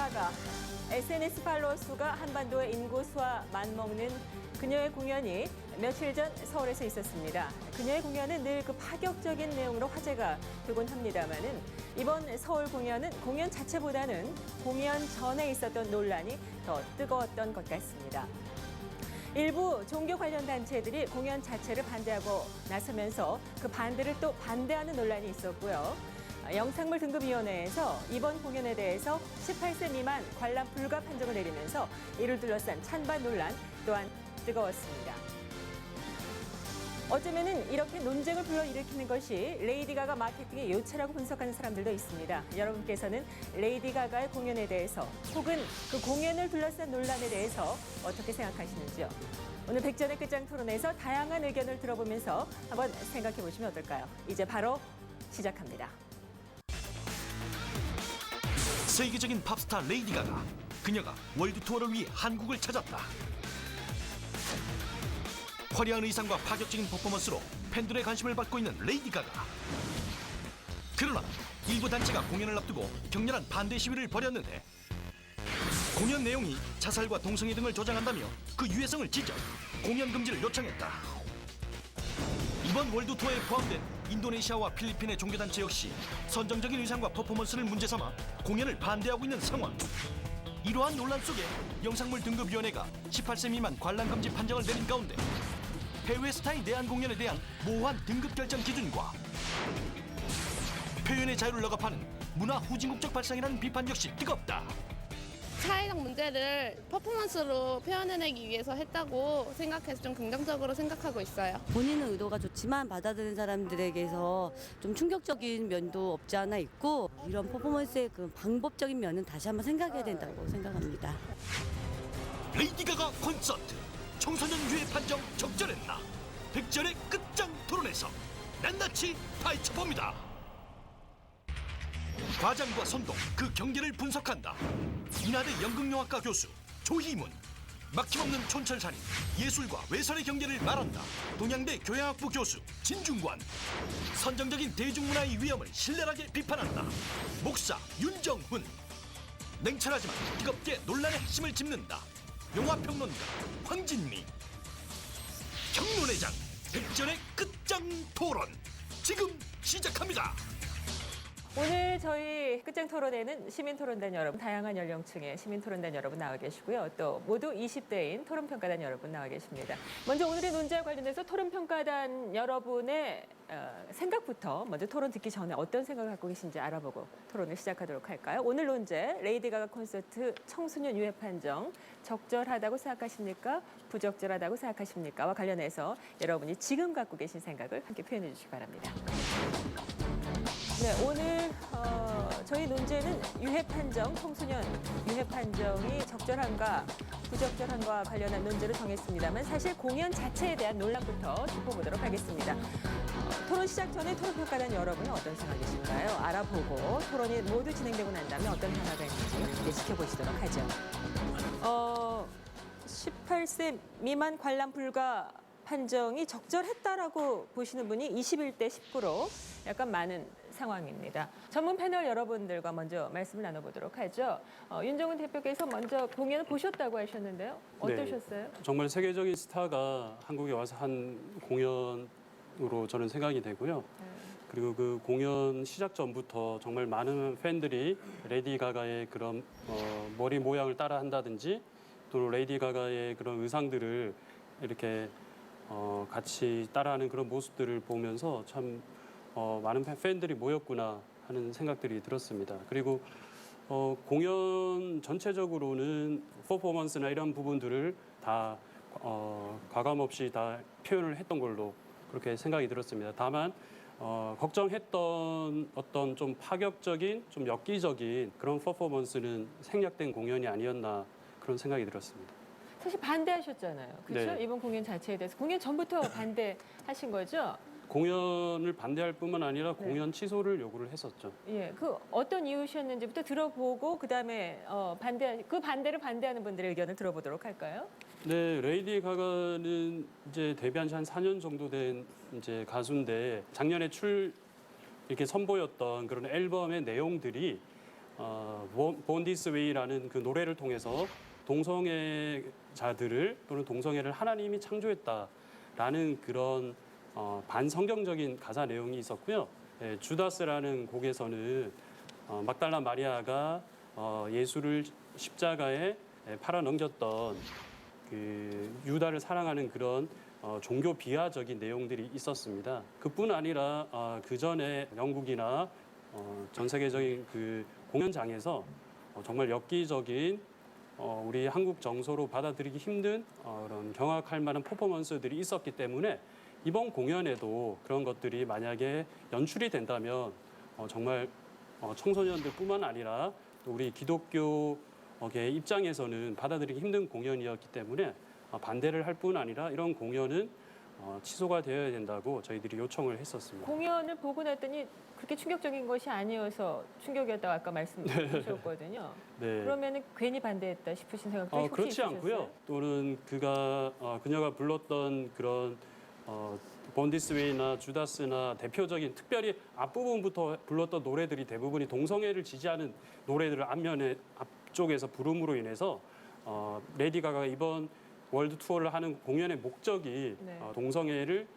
가가. SNS 팔로워 수가 한반도의 인구수와 맞먹는 그녀의 공연이 며칠 전 서울에서 있었습니다. 그녀의 공연은 늘 그 파격적인 내용으로 화제가 되곤 합니다만은 이번 서울 공연은 공연 자체보다는 공연 전에 있었던 논란이 더 뜨거웠던 것 같습니다. 일부 종교 관련 단체들이 공연 자체를 반대하고 나서면서 그 반대를 또 반대하는 논란이 있었고요. 영상물 등급위원회에서 이번 공연에 대해서 18세 미만 관람 불가 판정을 내리면서 이를 둘러싼 찬반 논란 또한 뜨거웠습니다. 어쩌면은 이렇게 논쟁을 불러일으키는 것이 레이디 가가 마케팅의 요체라고 분석하는 사람들도 있습니다. 여러분께서는 레이디 가가의 공연에 대해서 혹은 그 공연을 둘러싼 논란에 대해서 어떻게 생각하시는지요? 오늘 백전의 끝장 토론에서 다양한 의견을 들어보면서 한번 생각해 보시면 어떨까요? 이제 바로 시작합니다. 세계적인 팝스타 레이디 가가. 그녀가 월드 투어를 위해 한국을 찾았다. 화려한 의상과 파격적인 퍼포먼스로 팬들의 관심을 받고 있는 레이디 가가. 그러나 일부 단체가 공연을 앞두고 격렬한 반대 시위를 벌였는데 공연 내용이 자살과 동성애 등을 조장한다며 그 유해성을 지적, 공연 금지를 요청했다. 이번 월드 투어에 포함된 인도네시아와 필리핀의 종교단체 역시 선정적인 의상과 퍼포먼스를 문제 삼아 공연을 반대하고 있는 상황. 이러한 논란 속에 영상물 등급위원회가 18세 미만 관람 금지 판정을 내린 가운데 해외 스타의 내한 공연에 대한 모호한 등급 결정 기준과 표현의 자유를 억압하는 문화 후진국적 발상이라는 비판 역시 뜨겁다. 사회적 문제를 퍼포먼스로 표현해내기 위해서 했다고 생각해서 좀 긍정적으로 생각하고 있어요. 본인은 의도가 좋지만 받아들이는 사람들에게서 좀 충격적인 면도 없지 않아 있고 이런 퍼포먼스의 그 방법적인 면은 다시 한번 생각해야 된다고 생각합니다. 레이디 가가 콘서트 청소년 유해 판정 적절했나? 백전의 끝장 토론에서 낱낱이 파헤쳐봅니다. 과장과 선동 그 경계를 분석한다. 인하대 연극영화과 교수 조희문, 막힘없는 촌철살인 예술과 외설의 경계를 말한다. 동양대 교양학부 교수 진중관, 선정적인 대중문화의 위험을 신랄하게 비판한다. 목사 윤정훈, 냉철하지만 뜨겁게 논란의 핵심을 짚는다. 영화평론가 황진미, 경론회장 백전의 끝장 토론 지금 시작합니다. 오늘 저희 끝장 토론에는 시민토론단 여러분, 다양한 연령층의 시민토론단 여러분 나와 계시고요. 또 모두 20대인 토론평가단 여러분 나와 계십니다. 먼저 오늘의 논제와 관련해서 토론평가단 여러분의 생각부터 먼저 토론 듣기 전에 어떤 생각을 갖고 계신지 알아보고 토론을 시작하도록 할까요? 오늘 논제, 레이디 가가 콘서트 청소년 유해 판정 적절하다고 생각하십니까? 부적절하다고 생각하십니까? 와 관련해서 여러분이 지금 갖고 계신 생각을 함께 표현해 주시기 바랍니다. 네, 오늘 저희 논제는 유해 판정, 청소년 유해 판정이 적절한가 부적절한가 관련한 논제를 정했습니다만 사실 공연 자체에 대한 논란부터 짚어보도록 하겠습니다. 토론 시작 전에 토론평가단 여러분은 어떤 생각이신가요? 알아보고 토론이 모두 진행되고 난 다음에 어떤 변화가 있는지 지켜보시도록 하죠. 18세 미만 관람 불가 판정이 적절했다라고 보시는 분이 21대 19로 약간 많은 상황입니다. 전문 패널 여러분들과 먼저 말씀을 나눠보도록 하죠. 윤정훈 대표께서 먼저 공연을 보셨다고 하셨는데요. 어떠셨어요? 네, 정말 세계적인 스타가 한국에 와서 한 공연으로 저는 생각이 되고요. 그리고 그 공연 시작 전부터 정말 많은 팬들이 레이디 가가의 그런 머리 모양을 따라 한다든지 또 레이디 가가의 그런 의상들을 이렇게 같이 따라하는 그런 모습들을 보면서 참 많은 팬들이 모였구나 하는 생각들이 들었습니다. 그리고 공연 전체적으로는 퍼포먼스나 이런 부분들을 다 가감 없이 다 표현을 했던 걸로 그렇게 생각이 들었습니다. 다만 걱정했던 어떤 좀 파격적인, 좀 엽기적인 그런 퍼포먼스는 생략된 공연이 아니었나 그런 생각이 들었습니다. 사실 반대하셨잖아요. 그렇죠? 네. 이번 공연 자체에 대해서. 공연 전부터 반대하신 거죠? 공연을 반대할 뿐만 아니라 공연 취소를 요구를 했었죠. 예, 그 어떤 이유셨는지부터 들어보고 그다음에 그 반대를 반대하는 분들의 의견을 들어보도록 할까요? 네, 레이디 가가는 이제 데뷔한 지 한 4년 정도 된 이제 가수인데 작년에 이렇게 선보였던 그런 앨범의 내용들이 Born This Way라는 그 노래를 통해서 동성애자들을 또는 동성애를 하나님이 창조했다라는 그런 반성경적인 가사 내용이 있었고요. 예, 주다스라는 곡에서는 막달라 마리아가 예수를 십자가에 팔아 넘겼던 그 유다를 사랑하는 그런 종교 비하적인 내용들이 있었습니다. 그뿐 아니라 그 전에 영국이나 전 세계적인 그 공연장에서 정말 엽기적인 우리 한국 정서로 받아들이기 힘든 그런 경악할 만한 퍼포먼스들이 있었기 때문에 이번 공연에도 그런 것들이 만약에 연출이 된다면 정말 청소년들뿐만 아니라 또 우리 기독교계 입장에서는 받아들이기 힘든 공연이었기 때문에 반대를 할 뿐 아니라 이런 공연은 취소가 되어야 된다고 저희들이 요청을 했었습니다. 공연을 보고 났더니 그렇게 충격적인 것이 아니어서 충격이었다고 아까 말씀하셨거든요. 네. 그러면은 괜히 반대했다 싶으신 생각도 혹시 그렇지 있으셨어요? 않고요. 또는 그녀가 불렀던 그런 본디스웨이나 주다스나 대표적인 특별히 앞부분부터 불렀던 노래들이 대부분이 동성애를 지지하는 노래들을 앞쪽에서 부름으로 인해서 레디 가가가 이번 월드 투어를 하는 공연의 목적이 네. 동성애를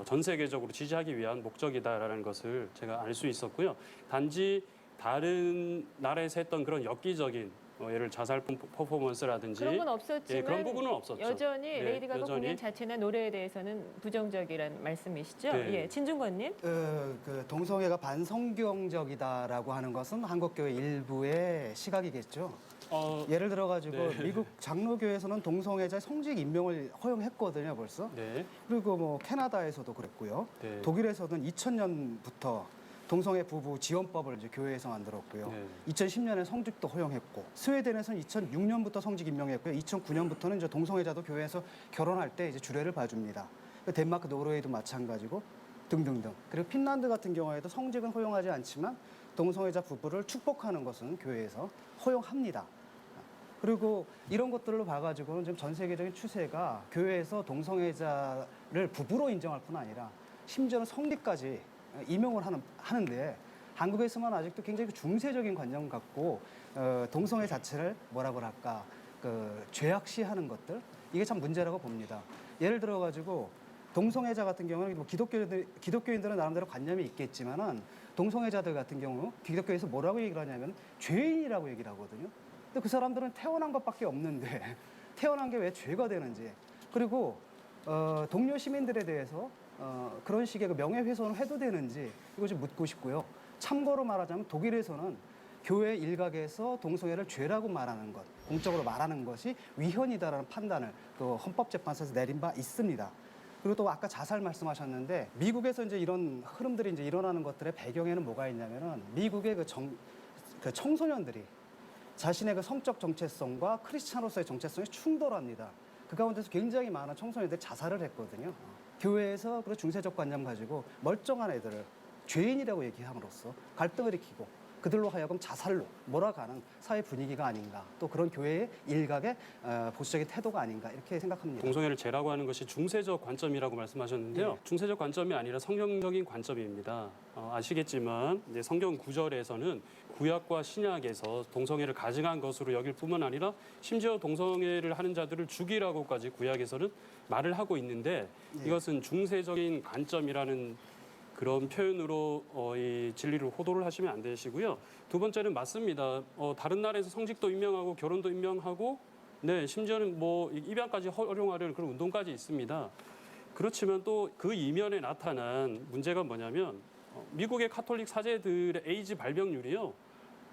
전 세계적으로 지지하기 위한 목적이다라는 것을 제가 알 수 있었고요. 단지 다른 나라에서 했던 그런 엽기적인 예를 자살 퍼포먼스라든지 그런 건 없었지만 예, 그런 부분은 없었죠. 여전히 네, 레이디 가가 여전히. 공연 자체나 노래에 대해서는 부정적이라는 말씀이시죠? 네. 예, 진중권님. 그 동성애가 반성경적이다라고 하는 것은 한국교회 일부의 시각이겠죠. 예를 들어가지고 네. 미국 장로교에서는 동성애자 성직 임명을 허용했거든요, 벌써. 네, 그리고 뭐 캐나다에서도 그랬고요. 네. 독일에서는 2000년부터 동성애 부부 지원법을 이제 교회에서 만들었고요. 네. 2010년에 성직도 허용했고, 스웨덴에서는 2006년부터 성직 임명했고요. 2009년부터는 이제 동성애자도 교회에서 결혼할 때 이제 주례를 봐줍니다. 덴마크, 노르웨이도 마찬가지고 등등등. 그리고 핀란드 같은 경우에도 성직은 허용하지 않지만 동성애자 부부를 축복하는 것은 교회에서 허용합니다. 그리고 이런 것들로 봐가지고는 지금 전 세계적인 추세가 교회에서 동성애자를 부부로 인정할 뿐 아니라 심지어는 성직까지 임용을 하는데 한국에서만 아직도 굉장히 중세적인 관념 갖고 동성애 자체를 뭐라고 할까 죄악시하는 것들 이게 참 문제라고 봅니다. 예를 들어가지고 동성애자 같은 경우는 뭐 기독교인들은 나름대로 관념이 있겠지만은 동성애자들 같은 경우 기독교에서 뭐라고 얘기를 하냐면 죄인이라고 얘기를 하거든요. 근데 그 사람들은 태어난 것밖에 없는데 태어난 게 왜 죄가 되는지 그리고 동료 시민들에 대해서 그런 식의 그 명예훼손을 해도 되는지 이거 좀 묻고 싶고요. 참고로 말하자면 독일에서는 교회 일각에서 동성애를 죄라고 말하는 것, 공적으로 말하는 것이 위헌이다라는 판단을 그 헌법재판소에서 내린 바 있습니다. 그리고 또 아까 자살 말씀하셨는데 미국에서 이제 이런 흐름들이 이제 일어나는 것들의 배경에는 뭐가 있냐면은 미국의 그 청소년들이 자신의 그 성적 정체성과 크리스찬으로서의 정체성이 충돌합니다. 그 가운데서 굉장히 많은 청소년들이 자살을 했거든요. 교회에서 그런 중세적 관념 가지고 멀쩡한 애들을 죄인이라고 얘기함으로써 갈등을 일으키고 그들로 하여금 자살로 몰아가는 사회 분위기가 아닌가 또 그런 교회의 일각의 보수적인 태도가 아닌가 이렇게 생각합니다. 동성애를 죄라고 하는 것이 중세적 관점이라고 말씀하셨는데요. 네. 중세적 관점이 아니라 성경적인 관점입니다. 아시겠지만 이제 성경 구절에서는 구약과 신약에서 동성애를 가증한 것으로 여길 뿐만 아니라 심지어 동성애를 하는 자들을 죽이라고까지 구약에서는 말을 하고 있는데 이것은 중세적인 관점이라는 그런 표현으로 이 진리를 호도를 하시면 안 되시고요. 두 번째는 맞습니다. 다른 나라에서 성직도 임명하고 결혼도 임명하고 네, 심지어는 뭐 입양까지 허용하려는 그런 운동까지 있습니다. 그렇지만 또 그 이면에 나타난 문제가 뭐냐면 미국의 카톨릭 사제들의 에이즈 발병률이요.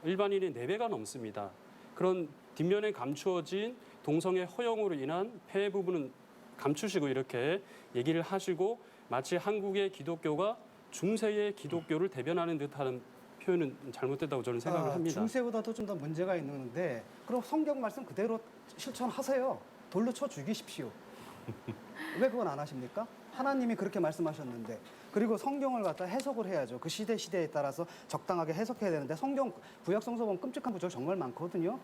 일반인의 4배가 넘습니다. 그런 뒷면에 감추어진 동성애 허용으로 인한 폐해 부분은 감추시고 이렇게 얘기를 하시고 마치 한국의 기독교가 중세의 기독교를 대변하는 듯한 표현은 잘못됐다고 저는 생각을 합니다. 중세보다도 좀 더 문제가 있는데 그럼 성경 말씀 그대로 실천하세요. 돌로 쳐 죽이십시오. 왜 그건 안 하십니까? 하나님이 그렇게 말씀하셨는데 그리고 성경을 갖다 해석을 해야죠. 그 시대에 따라서 적당하게 해석해야 되는데 성경 구약 성서 보면 끔찍한 구절 정말 많거든요.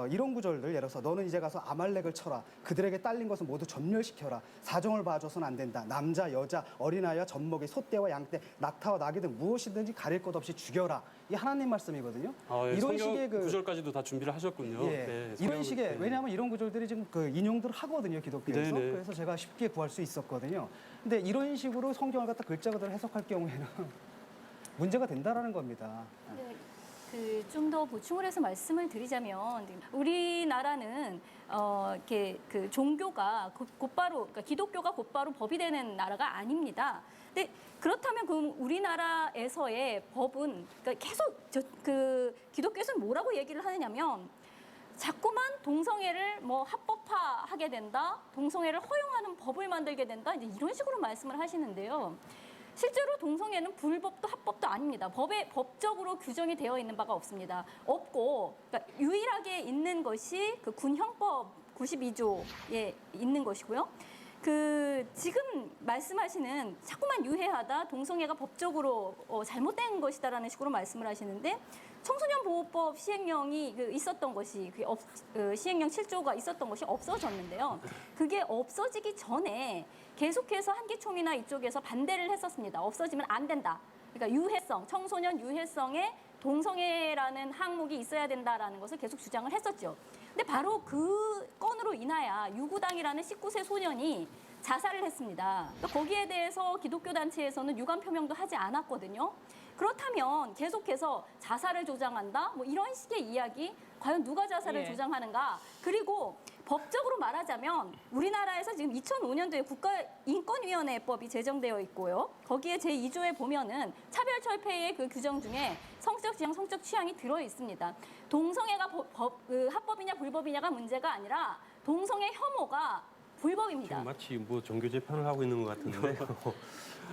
이런 구절들 예를 들어서 너는 이제 가서 아말렉을 쳐라. 그들에게 딸린 것은 모두 전멸시켜라. 사정을 봐줘서는 안 된다. 남자, 여자, 어린아이와 젖먹이, 소떼와 양떼, 낙타와 나귀 등 무엇이든지 가릴 것 없이 죽여라. 이 하나님 말씀이거든요. 예, 이런 성경 식의 구절까지도 다 준비를 하셨군요. 예, 네, 이런 성경- 식의 네. 왜냐하면 이런 구절들이 지금 그 인용들 하거든요 기독교에서. 네네. 그래서 제가 쉽게 구할 수 있었거든요. 근데 이런 식으로 성경을 갖다 글자 그대로 해석할 경우에는 문제가 된다라는 겁니다. 네, 좀 더 보충을 해서 말씀을 드리자면 우리나라는 이렇게 그 종교가 곧바로 그러니까 기독교가 곧바로 법이 되는 나라가 아닙니다. 근데 그렇다면 그럼 우리나라에서의 법은 그러니까 계속 그 기독교에서는 뭐라고 얘기를 하느냐면 자꾸만 동성애를 뭐 합법화하게 된다, 동성애를 허용하는 법을 만들게 된다, 이제 이런 식으로 말씀을 하시는데요. 실제로 동성애는 불법도 합법도 아닙니다. 법적으로 규정이 되어 있는 바가 없습니다. 없고 그러니까 유일하게 있는 것이 그 군형법 92조에 있는 것이고요. 지금 말씀하시는 자꾸만 유해하다, 동성애가 법적으로 잘못된 것이다라는 식으로 말씀을 하시는데 청소년보호법 시행령이 있었던 것이 시행령 7조가 있었던 것이 없어졌는데요. 그게 없어지기 전에 계속해서 한기총이나 이쪽에서 반대를 했었습니다. 없어지면 안 된다. 그러니까 유해성, 청소년 유해성에 동성애라는 항목이 있어야 된다라는 것을 계속 주장을 했었죠. 근데 바로 그 건으로 인하여 유구당이라는 19세 소년이 자살을 했습니다. 또 거기에 대해서 기독교 단체에서는 유감 표명도 하지 않았거든요. 그렇다면 계속해서 자살을 조장한다? 뭐 이런 식의 이야기, 과연 누가 자살을 예. 조장하는가? 그리고 법적으로 말하자면 우리나라에서 지금 2005년도에 국가인권위원회법이 제정되어 있고요. 거기에 제2조에 보면은 차별철폐의 그 규정 중에 성적 지향, 성적 취향이 들어 있습니다. 동성애가 합법이냐 불법이냐가 문제가 아니라 동성애 혐오가 불법입니다. 지금 마치 뭐 종교 재판을 하고 있는 것 같은데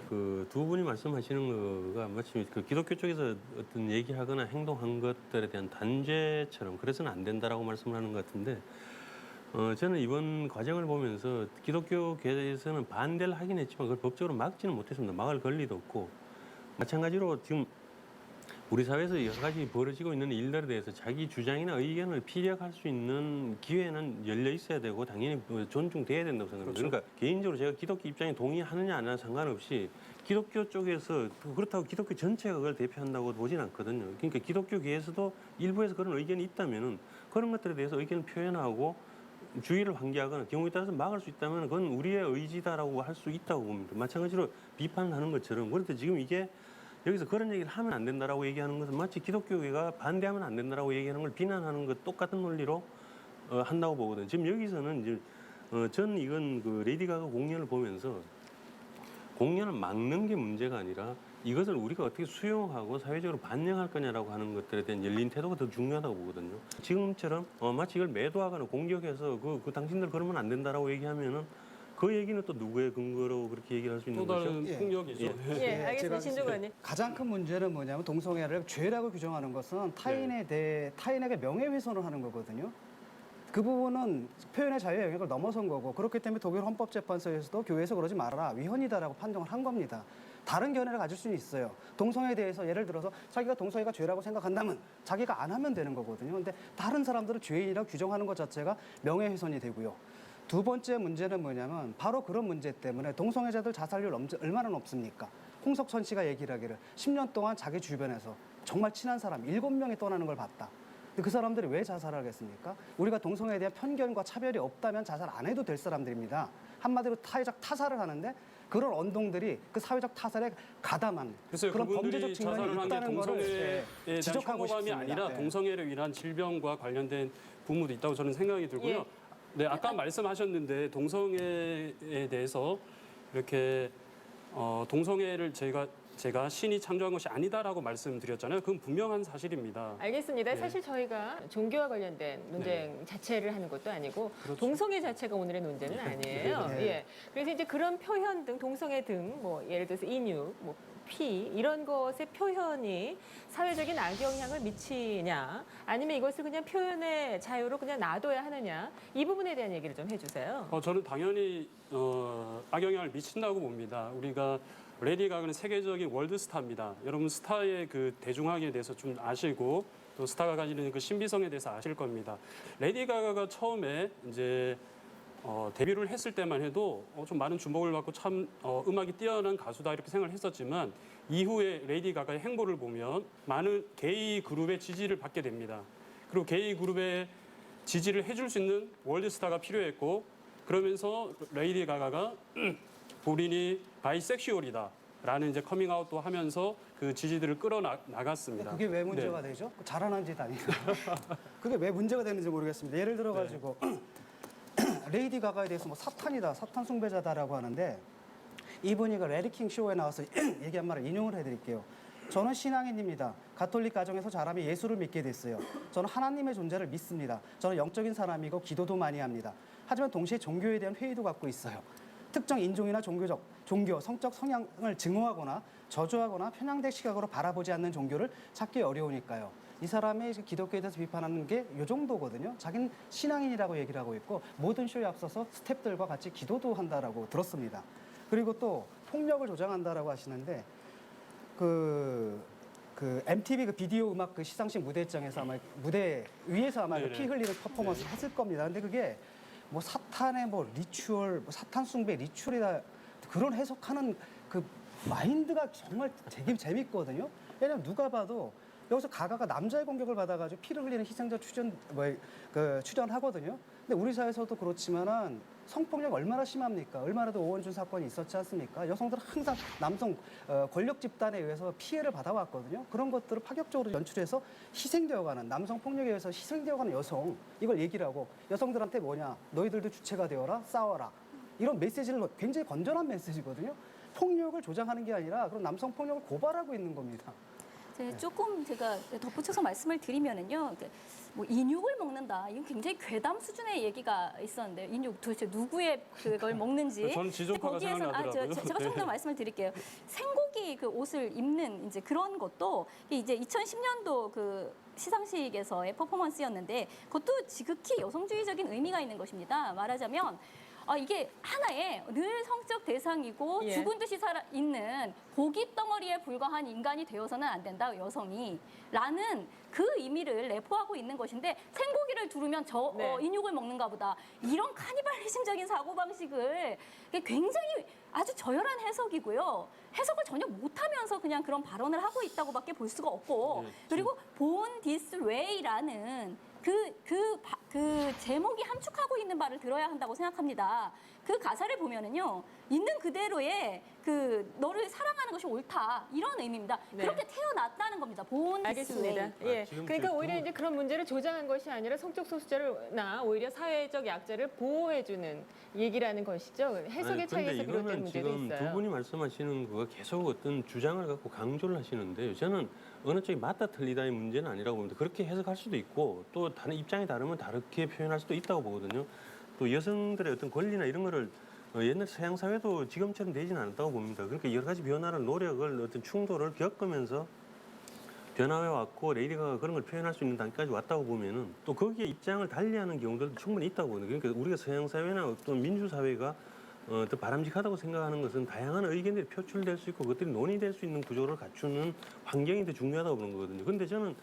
그 두 분이 말씀하시는 거가 마치 그 기독교 쪽에서 어떤 얘기하거나 행동한 것들에 대한 단죄처럼 그래서는 안 된다라고 말씀을 하는 것 같은데 저는 이번 과정을 보면서 기독교계에서는 반대를 하긴 했지만 그걸 법적으로 막지는 못했습니다. 막을 권리도 없고 마찬가지로 지금 우리 사회에서 여러 가지 벌어지고 있는 일들에 대해서 자기 주장이나 의견을 피력할 수 있는 기회는 열려 있어야 되고 당연히 존중돼야 된다고 생각합니다. 그렇죠. 그러니까 개인적으로 제가 기독교 입장에 동의하느냐 안 하느냐 상관없이 기독교 쪽에서 그렇다고 기독교 전체가 그걸 대표한다고 보진 않거든요. 그러니까 기독교계에서도 일부에서 그런 의견이 있다면은 그런 것들에 대해서 의견을 표현하고 주의를 환기하거나 경우에 따라서 막을 수 있다면 그건 우리의 의지다라고 할 수 있다고 봅니다. 마찬가지로 비판을 하는 것처럼 그런데 지금 이게 여기서 그런 얘기를 하면 안 된다라고 얘기하는 것은 마치 기독교계가 반대하면 안 된다라고 얘기하는 걸 비난하는 것 똑같은 논리로 한다고 보거든요. 지금 여기서는 이제 저는 이건 그 레이디 가가 공연을 보면서 공연을 막는 게 문제가 아니라 이것을 우리가 어떻게 수용하고 사회적으로 반영할 거냐라고 하는 것들에 대한 열린 태도가 더 중요하다고 보거든요. 지금처럼 마치 이걸 매도하거나 공격해서 그 당신들 그러면 안 된다라고 얘기하면은 그 얘기는 또 누구의 근거로 그렇게 얘기를 할 수 있는 또 거죠? 다른 예. 폭력이죠. 예, 제가 알겠습니다. 신종관님. 가장 큰 문제는 뭐냐면 동성애를 죄라고 규정하는 것은 타인에게 명예훼손을 하는 거거든요. 그 부분은 표현의 자유의 영역을 넘어선 거고 그렇기 때문에 독일 헌법재판소에서도 교회에서 그러지 말아라 위헌이다라고 판정을 한 겁니다. 다른 견해를 가질 수는 있어요. 동성애에 대해서 예를 들어서 자기가 동성애가 죄라고 생각한다면 자기가 안 하면 되는 거거든요. 근데 다른 사람들은 죄인이라고 규정하는 것 자체가 명예훼손이 되고요. 두 번째 문제는 뭐냐면 바로 그런 문제 때문에 동성애자들 자살률 얼마나 높습니까? 홍석천 씨가 얘기를 하기를 10년 동안 자기 주변에서 정말 친한 사람 7명이 떠나는 걸 봤다. 근데 그 사람들이 왜 자살하겠습니까? 우리가 동성애에 대한 편견과 차별이 없다면 자살 안 해도 될 사람들입니다. 한마디로 사회적 타살을 하는데 그런 언동들이 그 사회적 타살에 가담한 글쎄요, 그런 그분들이 범죄적 측면이 자살을 한 게 있다는 거를 동성애에 대한 지적하고 혐오감이 싶습니다. 아니라 네. 동성애를 위한 질병과 관련된 부분도 있다고 저는 생각이 들고요. 예. 네, 아까 말씀하셨는데 동성애에 대해서 이렇게 동성애를 제가 신이 창조한 것이 아니다라고 말씀드렸잖아요. 그건 분명한 사실입니다. 알겠습니다. 네. 사실 저희가 종교와 관련된 논쟁 자체를 하는 것도 아니고 그렇죠. 동성애 자체가 오늘의 논쟁은 아니에요. 네. 예. 그래서 이제 그런 표현 등 동성애 등 뭐 예를 들어서 인유, 뭐 피 이런 것의 표현이 사회적인 악영향을 미치냐 아니면 이것을 그냥 표현의 자유로 그냥 놔둬야 하느냐 이 부분에 대한 얘기를 좀 해주세요. 저는 당연히 악영향을 미친다고 봅니다. 우리가 레이디 가가는 세계적인 월드 스타입니다. 여러분 스타의 그 대중화에 대해서 좀 아시고 또 스타가 가지는 그 신비성에 대해서 아실 겁니다. 레이디 가가가 처음에 이제 데뷔를 했을 때만 해도 좀 많은 주목을 받고 참 음악이 뛰어난 가수다 이렇게 생각을 했었지만 이후에 레이디 가가의 행보를 보면 많은 게이 그룹의 지지를 받게 됩니다. 그리고 게이 그룹의 지지를 해줄 수 있는 월드스타가 필요했고 그러면서 레이디 가가가 본인이 바이섹슈얼이다 라는 이제 커밍아웃도 하면서 그 지지들을 끌어나갔습니다. 그게 왜 문제가 되죠? 잘하는 짓 아니에요. 그게 왜 문제가 되는지 모르겠습니다. 예를 들어가지고 레이디 가가에 대해서 뭐 사탄이다, 사탄 숭배자다라고 하는데 이분이 그 레디킹 쇼에 나와서 얘기한 말을 인용을 해드릴게요. 저는 신앙인입니다. 가톨릭 가정에서 자라며 예수를 믿게 됐어요. 저는 하나님의 존재를 믿습니다. 저는 영적인 사람이고 기도도 많이 합니다. 하지만 동시에 종교에 대한 회의도 갖고 있어요. 특정 인종이나 종교, 성적 성향을 증오하거나 저주하거나 편향된 시각으로 바라보지 않는 종교를 찾기 어려우니까요. 이 사람의 기독교에 대해서 비판하는 게 이 정도거든요. 자기는 신앙인이라고 얘기를 하고 있고 모든 쇼에 앞서서 스태프들과 같이 기도도 한다라고 들었습니다. 그리고 또 폭력을 조장한다라고 하시는데 그 MTV 그 비디오 음악 그 시상식 무대장에서 아마 무대 위에서 아마 피 흘리는 퍼포먼스를 했을 겁니다. 근데 그게 뭐 사탄의 뭐 리추얼, 뭐 사탄 숭배 리추얼이다 그런 해석하는 그 마인드가 정말 되게 재밌거든요. 왜냐면 누가 봐도 여기서 가가가 남자의 공격을 받아가지고 피를 흘리는 희생자 출연하거든요. 근데 우리 사회에서도 그렇지만은 성폭력 얼마나 심합니까? 얼마나도 오원준 사건이 있었지 않습니까? 여성들은 항상 남성 권력 집단에 의해서 피해를 받아왔거든요. 그런 것들을 파격적으로 연출해서 희생되어가는 남성 폭력에 의해서 희생되어가는 여성 이걸 얘기를 하고 여성들한테 뭐냐? 너희들도 주체가 되어라, 싸워라. 이런 메시지를 굉장히 건전한 메시지거든요. 폭력을 조장하는 게 아니라 그런 남성 폭력을 고발하고 있는 겁니다. 조금 제가 덧붙여서 말씀을 드리면은요, 뭐 인육을 먹는다. 이건 굉장히 괴담 수준의 얘기가 있었는데 인육 도대체 누구의 그걸 먹는지. 저는 지존파가 생각나더라고요. 제가 좀 더 말씀을 드릴게요. 생고기 그 옷을 입는 이제 그런 것도 이제 2010년도 그 시상식에서의 퍼포먼스였는데 그것도 지극히 여성주의적인 의미가 있는 것입니다. 말하자면. 이게 하나의 늘 성적 대상이고 예. 죽은 듯이 살아있는 고깃 덩어리에 불과한 인간이 되어서는 안 된다, 여성이. 라는 그 의미를 내포하고 있는 것인데 생고기를 두르면 네. 인육을 먹는가 보다. 이런 카니발리즘적인 사고방식을 굉장히 아주 저열한 해석이고요. 해석을 전혀 못하면서 그냥 그런 발언을 하고 있다고밖에 볼 수가 없고 그리고 Born This Way라는 그 제목이 함축하고 있는 바를 들어야 한다고 생각합니다. 그 가사를 보면은요, 있는 그대로의 그 너를 사랑하는 것이 옳다 이런 의미입니다. 네. 그렇게 태어났다는 겁니다. Born This 알겠습니다. Way. 예. 지금 그러니까 그 오히려 이제 그런 문제를 조장한 것이 아니라 성적 소수자나 오히려 사회적 약자를 보호해주는 얘기라는 것이죠. 해석의 차이에서 비롯된 문제도 지금 있어요. 두 분이 말씀하시는 거가 계속 어떤 주장을 갖고 강조를 하시는데요. 저는 어느 쪽이 맞다 틀리다의 문제는 아니라고 봅니다. 그렇게 해석할 수도 있고 또 다른 입장이 다르면 다르게 표현할 수도 있다고 보거든요. 또 여성들의 어떤 권리나 이런 거를 옛날 서양 사회도 지금처럼 되지는 않았다고 봅니다. 그러니까 여러 가지 변화를 노력을 어떤 충돌을 겪으면서 변화해 왔고 레이디가 그런 걸 표현할 수 있는 단계까지 왔다고 보면은 또 거기에 입장을 달리하는 경우들도 충분히 있다고 보거든요. 그러니까 우리가 서양 사회나 어떤 민주 사회가 더 바람직하다고 생각하는 것은 다양한 의견들이 표출될 수 있고 그것들이 논의될 수 있는 구조를 갖추는 환경이 더 중요하다고 보는 거거든요. 그런데 저는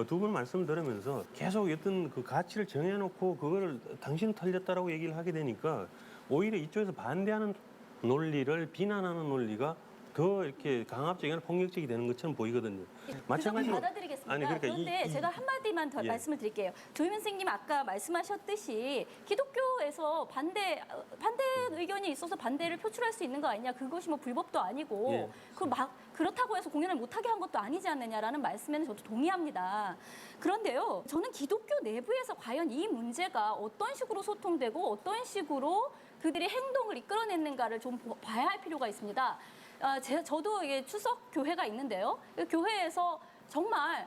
두 분 말씀 들으면서 계속 어떤 그 가치를 정해놓고 그거를 당신은 틀렸다라고 얘기를 하게 되니까 오히려 이쪽에서 반대하는 논리를 비난하는 논리가 더 이렇게 강압적이나 폭력적이 되는 것처럼 보이거든요. 마찬가지로 받아들이겠습니다. 아니, 그러니까 그런데 제가 한마디만 더 예. 말씀을 드릴게요. 조희민 선생님 아까 말씀하셨듯이 기독교에서 반대 의견이 있어서 반대를 표출할 수 있는 거 아니냐. 그것이 뭐 불법도 아니고 예. 그렇다고 해서 공연을 못하게 한 것도 아니지 않느냐라는 말씀에는 저도 동의합니다. 그런데요. 저는 기독교 내부에서 과연 이 문제가 어떤 식으로 소통되고 어떤 식으로 그들이 행동을 이끌어냈는가를 좀 봐야 할 필요가 있습니다. 저도 이게 추석 교회가 있는데요. 그 교회에서 정말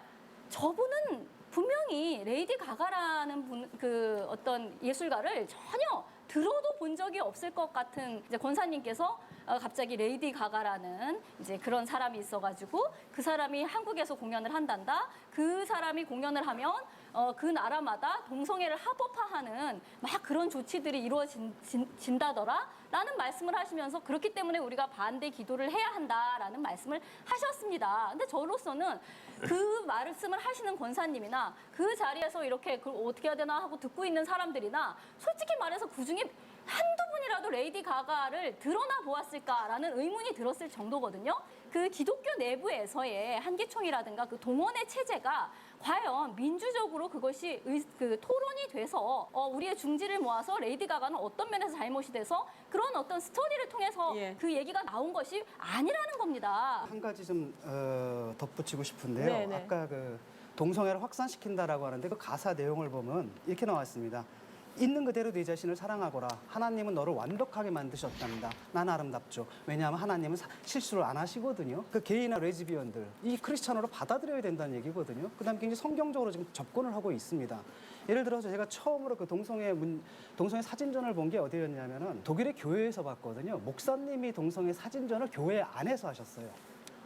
저분은 분명히 레이디 가가라는 그 어떤 예술가를 전혀 들어도 본 적이 없을 것 같은 이제 권사님께서 갑자기 레이디 가가라는 이제 그런 사람이 있어가지고 그 사람이 한국에서 공연을 한단다. 그 사람이 공연을 하면 그 나라마다 동성애를 합법화하는 막 그런 조치들이 이루어진다더라 라는 말씀을 하시면서 그렇기 때문에 우리가 반대 기도를 해야 한다라는 말씀을 하셨습니다. 근데 저로서는 그 말씀을 하시는 권사님이나 그 자리에서 이렇게 그걸 어떻게 해야 되나 하고 듣고 있는 사람들이나 솔직히 말해서 그중에 한두 분이라도 레이디 가가를 드러나 보았을까라는 의문이 들었을 정도거든요. 그 기독교 내부에서의 한기총이라든가 그 동원의 체제가 과연 민주적으로 그것이 그 토론이 돼서 우리의 중지를 모아서 레이디 가가는 어떤 면에서 잘못이 돼서 그런 어떤 스토리를 통해서 예. 그 얘기가 나온 것이 아니라는 겁니다. 한 가지 좀 덧붙이고 싶은데요. 네네. 아까 그 동성애를 확산시킨다라고 하는데 그 가사 내용을 보면 이렇게 나왔습니다. 있는 그대로 네 자신을 사랑하거라. 하나님은 너를 완벽하게 만드셨답니다. 난 아름답죠. 왜냐하면 하나님은 실수를 안 하시거든요. 그 게이나 레즈비언들, 이 크리스찬으로 받아들여야 된다는 얘기거든요. 그다음에 굉장히 성경적으로 지금 접근을 하고 있습니다. 예를 들어서 제가 처음으로 그 동성애 사진전을 본 게 어디였냐면은 독일의 교회에서 봤거든요. 목사님이 동성애 사진전을 교회 안에서 하셨어요.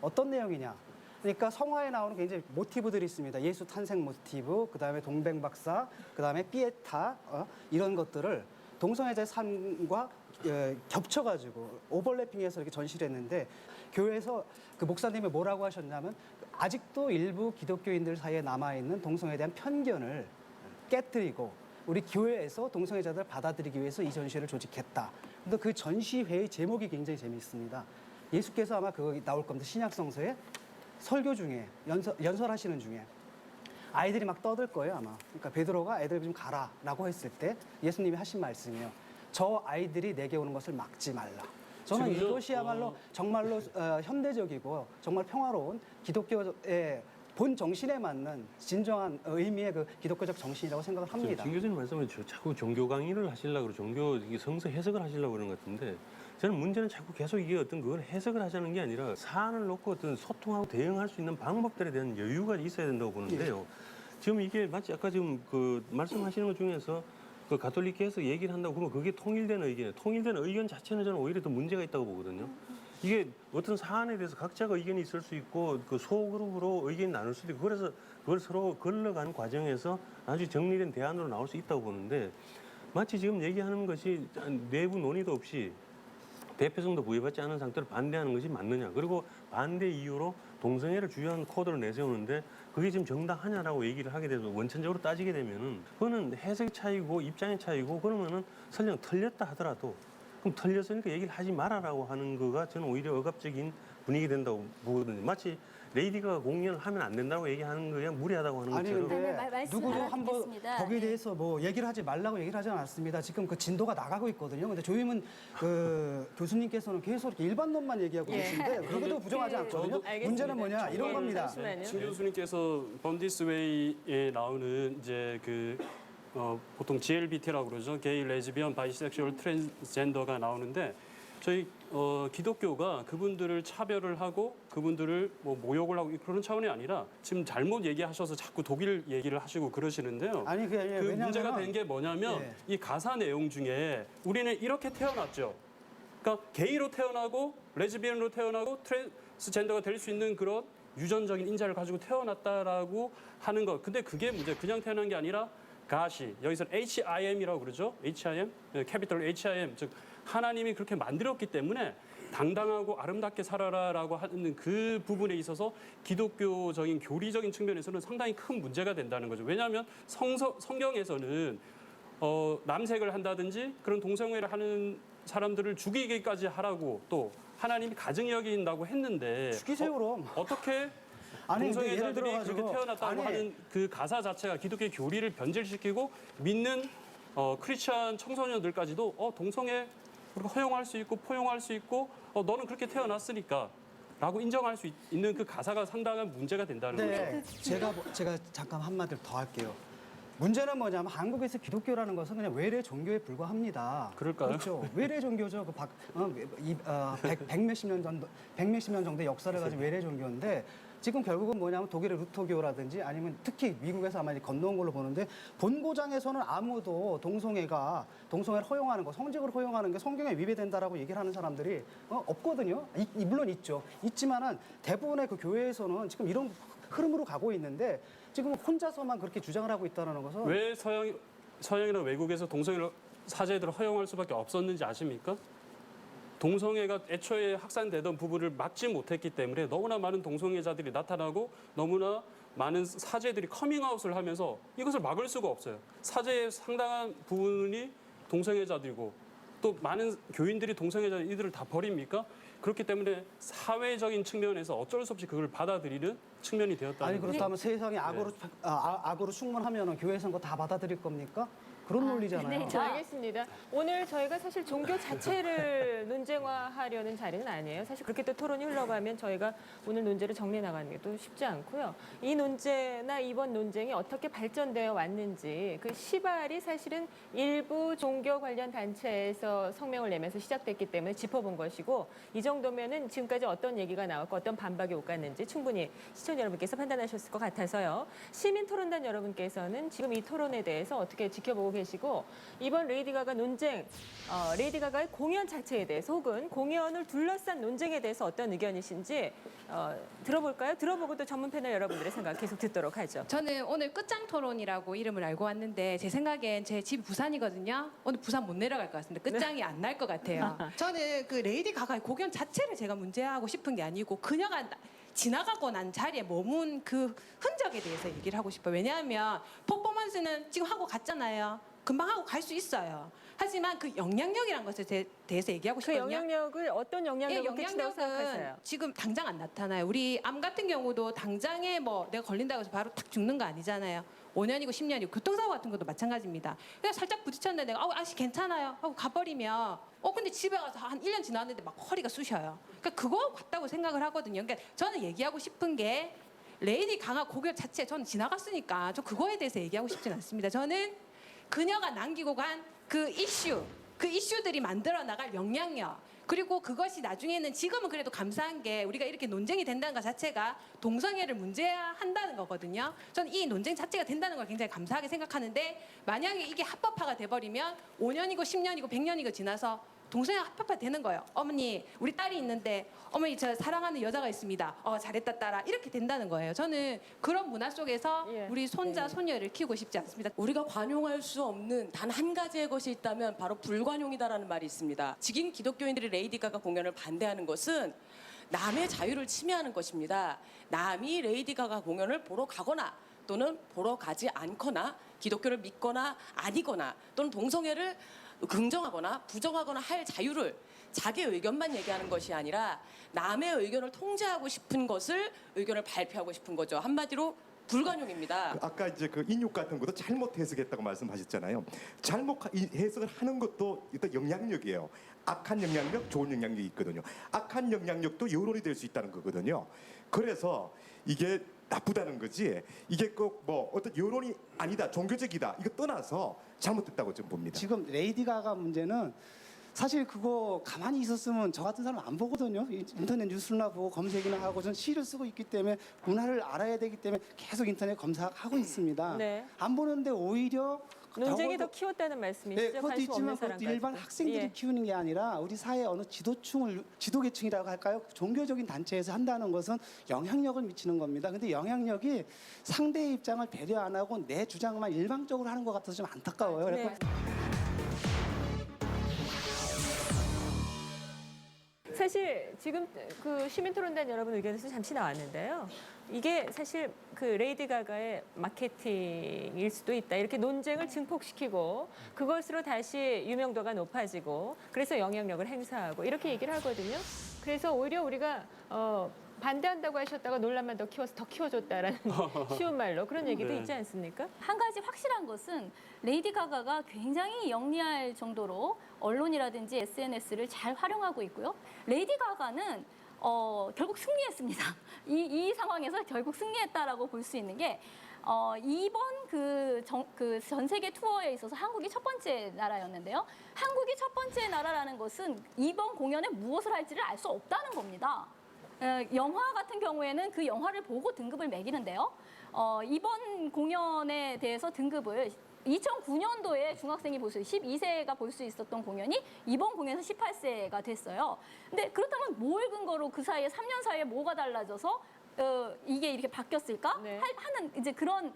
어떤 내용이냐? 그러니까 성화에 나오는 굉장히 모티브들이 있습니다. 예수 탄생 모티브, 그다음에 동백박사, 그다음에 피에타 이런 것들을 동성애자의 삶과 겹쳐가지고 오버래핑해서 이렇게 전시를 했는데 교회에서 그 목사님이 뭐라고 하셨냐면 아직도 일부 기독교인들 사이에 남아있는 동성애에 대한 편견을 깨뜨리고 우리 교회에서 동성애자들을 받아들이기 위해서 이 전시회를 조직했다. 근데 그 전시회의 제목이 굉장히 재미있습니다. 예수께서 아마 그거 나올 겁니다. 신약성서에 설교 중에 연설하시는 중에 아이들이 막 떠들 거예요 아마. 그러니까 베드로가 애들 좀 가라라고 했을 때 예수님이 하신 말씀이에요. 저 아이들이 내게 오는 것을 막지 말라. 저는 지금요? 이것이야말로 정말로 현대적이고 정말 평화로운 기독교의 본 정신에 맞는 진정한 의미의 그 기독교적 정신이라고 생각을 합니다. 김 교수님 말씀은 자꾸 종교 강의를 하시려고 종교 성서 해석을 하시려고 그러는 것 같은데 저는 문제는 자꾸 계속 이게 어떤 그걸 해석을 하자는 게 아니라 사안을 놓고 어떤 소통하고 대응할 수 있는 방법들에 대한 여유가 있어야 된다고 보는데요. 지금 이게 마치 아까 지금 그 말씀하시는 것 중에서 그 가톨릭계에서 얘기를 한다고 그러면 그게 통일된 의견이에요. 통일된 의견 자체는 저는 오히려 더 문제가 있다고 보거든요. 이게 어떤 사안에 대해서 각자가 의견이 있을 수 있고 그 소그룹으로 의견이 나눌 수도 있고 그래서 그걸 서로 걸러가는 과정에서 아주 정리된 대안으로 나올 수 있다고 보는데 마치 지금 얘기하는 것이 내부 논의도 없이 대표성도 부여받지 않은 상태로 반대하는 것이 맞느냐. 그리고 반대 이유로 동성애를 주요한 코드를 내세우는데 그게 지금 정당하냐라고 얘기를 하게 돼서 원천적으로 따지게 되면은 그거는 해석의 차이고 입장의 차이고 그러면은 설령 틀렸다 하더라도 그럼 틀렸으니까 얘기를 하지 말아라고 하는 거가 저는 오히려 억압적인 분위기 된다고 보거든요. 마치 레이디가 공연을 하면 안 된다고 얘기하는 거 그냥 무리하다고 하는 아니 것처럼. 근데 말씀 누구도 하나 한번 드리겠습니다. 거기에 대해서 뭐 얘기를 하지 말라고 얘기를 하지 않았습니다. 지금 그 진도가 나가고 있거든요. 근데 조임은 그 교수님께서는 계속 이렇게 일반론만 얘기하고 예. 계신데 그것도 부정하지 않거든요. 알겠습니다. 문제는 뭐냐 이런 예, 겁니다. 잠시만요. 신 교수님께서 번디스웨이에 나오는 이제 보통 GLBT라고 그러죠. 게이, 레즈비언, 바이섹슈얼, 트랜스젠더가 나오는데 저희 기독교가 그분들을 차별을 하고 그분들을 뭐 모욕을 하고 그런 차원이 아니라 지금 잘못 얘기하셔서 자꾸 독일 얘기를 하시고 그러시는데요. 아니 그게 아니라 그 왜냐하면 문제가 된 게 뭐냐면 예. 이 가사 내용 중에 우리는 이렇게 태어났죠. 그러니까 게이로 태어나고 레즈비언으로 태어나고 트랜스젠더가 될 수 있는 그런 유전적인 인자를 가지고 태어났다라고 하는 것. 근데 그게 문제. 그냥 태어난 게 아니라 가시. 여기서 HIM이라고 그러죠. HIM, 캐피털 HIM. 즉 하나님이 그렇게 만들었기 때문에 당당하고 아름답게 살아라라고 하는 그 부분에 있어서 기독교적인 교리적인 측면에서는 상당히 큰 문제가 된다는 거죠. 왜냐하면 성경에서는 남색을 한다든지 그런 동성애를 하는 사람들을 죽이기까지 하라고 또 하나님이 가증히 여긴다고 했는데 죽이세요 그럼. 어떻게 아니, 근데 예를 동성애자들이 들어가지고- 그렇게 태어났다고 아니. 하는 그 가사 자체가 기독교의 교리를 변질시키고 믿는 크리스찬 청소년들까지도 동성애 우리가 허용할 수 있고 포용할 수 있고 너는 그렇게 태어났으니까 라고 인정할 수 있는 그 가사가 상당한 문제가 된다는 거죠. 네, 제가 잠깐 한마디를 더 할게요. 문제는 뭐냐면 한국에서 기독교라는 것은 그냥 외래 종교에 불과합니다. 그럴까요? 그렇죠. 외래 종교죠. 백몇십 년 정도 역사를 가진 외래 종교인데 지금 결국은 뭐냐면 독일의 루터교라든지 아니면 특히 미국에서 아마 건너온 걸로 보는데 본고장에서는 아무도 동성애를 허용하는 거, 성직을 허용하는 게 성경에 위배된다라고 얘기를 하는 사람들이 없거든요. 물론 있죠. 있지만은 대부분의 그 교회에서는 지금 이런 흐름으로 가고 있는데 지금 혼자서만 그렇게 주장을 하고 있다는 것은 왜 서양이나 외국에서 동성애 사제들을 허용할 수밖에 없었는지 아십니까? 동성애가 애초에 확산되던 부분을 막지 못했기 때문에 너무나 많은 동성애자들이 나타나고 너무나 많은 사제들이 커밍아웃을 하면서 이것을 막을 수가 없어요. 사제의 상당한 부분이 동성애자들이고 또 많은 교인들이 동성애자들 이들을 다 버립니까? 그렇기 때문에 사회적인 측면에서 어쩔 수 없이 그걸 받아들이는 측면이 되었다는 아니 그렇다면 세상이 악으로 충만하면 교회에서는 그거 다 받아들일 겁니까? 그런 논리잖아요. 네, 알겠습니다. 오늘 저희가 사실 종교 자체를 논쟁화하려는 자리는 아니에요. 사실 그렇게 또 토론이 흘러가면 저희가 오늘 논제를 정리해 나가는 게 또 쉽지 않고요. 이 논제나 이번 논쟁이 어떻게 발전되어 왔는지 그 시발이 사실은 일부 종교 관련 단체에서 성명을 내면서 시작됐기 때문에 짚어본 것이고 이 정도면은 지금까지 어떤 얘기가 나왔고 어떤 반박이 오갔는지 충분히 시청자 여러분께서 판단하셨을 것 같아서요. 시민 토론단 여러분께서는 지금 이 토론에 대해서 어떻게 지켜보고 계시고 이번 레이디 가가 논쟁, 레이디 가가의 공연 자체에 대해서 혹은 공연을 둘러싼 논쟁에 대해서 어떤 의견이신지 들어볼까요? 들어보고 또 전문 패널 여러분들의 생각 계속 듣도록 하죠. 저는 오늘 끝장 토론이라고 이름을 알고 왔는데 제 생각엔 제 집이 부산이거든요. 오늘 부산 못 내려갈 것 같습니다. 끝장이 안 날 것 같아요. 저는 그 레이디 가가의 공연 자체를 제가 문제하고 싶은 게 아니고 그녀가 지나가고 난 자리에 머문 그 흔적에 대해서 얘기를 하고 싶어요. 왜냐하면 퍼포먼스는 지금 하고 갔잖아요. 금방 하고 갈 수 있어요. 하지만 그 영향력이란 것에 대해서 얘기하고 그 싶거든요. 영향력을 어떤 영향력을 끼친다고 생각하세요? 영향력은 지금 당장 안 나타나요. 우리 암 같은 경우도 당장에 뭐 내가 걸린다고 해서 바로 탁 죽는 거 아니잖아요. 5년이고 10년이고 교통사고 같은 것도 마찬가지입니다. 그냥 살짝 부딪혔는데 내가 아저씨 괜찮아요 하고 가버리면 근데 집에 가서 한 1년 지났는데 막 허리가 쑤셔요. 그러니까 그거 같다고 생각을 하거든요. 그러니까 저는 얘기하고 싶은 게 레이디 가가 공연 자체 저는 지나갔으니까 저 그거에 대해서 얘기하고 싶진 않습니다. 저는 그녀가 남기고 간 그 이슈들이 만들어 나갈 영향력 그리고 그것이 나중에는 지금은 그래도 감사한 게 우리가 이렇게 논쟁이 된다는 것 자체가 동성애를 문제한다는 거거든요. 저는 이 논쟁 자체가 된다는 걸 굉장히 감사하게 생각하는데 만약에 이게 합법화가 돼버리면 5년이고 10년이고 100년이고 지나서 동성애 합법화 되는 거예요. 어머니 우리 딸이 있는데 어머니 저 사랑하는 여자가 있습니다. 잘했다 딸아 이렇게 된다는 거예요. 저는 그런 문화 속에서 우리 손자 소녀를 키우고 싶지 않습니다. 우리가 관용할 수 없는 단 한 가지의 것이 있다면 바로 불관용이다라는 말이 있습니다. 지금 기독교인들이 레이디 가가 공연을 반대하는 것은 남의 자유를 침해하는 것입니다. 남이 레이디 가가 공연을 보러 가거나 또는 보러 가지 않거나 기독교를 믿거나 아니거나 또는 동성애를 긍정하거나 부정하거나 할 자유를 자기 의견만 얘기하는 것이 아니라 남의 의견을 통제하고 싶은 것을 의견을 발표하고 싶은 거죠. 한마디로 불관용입니다. 아까 이제 그 인육 같은 것도 잘못 해석했다고 말씀하셨잖아요. 잘못 해석을 하는 것도 일단 영향력이에요. 악한 영향력, 좋은 영향력이 있거든요. 악한 영향력도 여론이 될 수 있다는 거거든요. 그래서 이게 나쁘다는 거지. 이게 꼭 뭐 어떤 여론이 아니다, 종교적이다 이거 떠나서 잘못됐다고 좀 봅니다. 지금 레이디 가가 문제는 사실 그거 가만히 있었으면 저 같은 사람 안 보거든요. 인터넷 뉴스나 보고 검색이나 하고 전 시를 쓰고 있기 때문에 문화를 알아야 되기 때문에 계속 인터넷 검색하고 있습니다. 네. 안 보는데 오히려 논쟁이 더 키웠다는 말씀이시죠? 네, 그것도 관심 없는 있지만 그것도 일반 사람까지도. 학생들이 예. 키우는 게 아니라 우리 사회 어느 지도계층이라고 할까요? 종교적인 단체에서 한다는 것은 영향력을 미치는 겁니다. 근데 영향력이 상대의 입장을 배려 안 하고 내 주장만 일방적으로 하는 것 같아서 좀 안타까워요. 네. 그래서 사실 지금 그 시민토론단 여러분 의견에서 잠시 나왔는데요. 이게 사실 그 레이디 가가의 마케팅일 수도 있다. 이렇게 논쟁을 증폭시키고 그것으로 다시 유명도가 높아지고 그래서 영향력을 행사하고 이렇게 얘기를 하거든요. 그래서 오히려 우리가 반대한다고 하셨다가 논란만 더 키워서 더 키워줬다라는 쉬운 말로 그런 얘기도 네. 있지 않습니까? 한 가지 확실한 것은 레이디 가가가 굉장히 영리할 정도로 언론이라든지 SNS를 잘 활용하고 있고요. 레이디 가가는 결국 승리했습니다. 이 상황에서 결국 승리했다라고 볼 수 있는 게 이번 전 세계 투어에 있어서 한국이 첫 번째 나라였는데요. 한국이 첫 번째 나라라는 것은 이번 공연에 무엇을 할지를 알 수 없다는 겁니다. 영화 같은 경우에는 그 영화를 보고 등급을 매기는데요. 이번 공연에 대해서 등급을 2009년도에 중학생이 볼 수, 12세가 볼 수 있었던 공연이 이번 공연에서 18세가 됐어요. 근데 그렇다면 뭘 근거로 그 사이에 3년 사이에 뭐가 달라져서 이게 이렇게 바뀌었을까? 네. 하는 이제 그런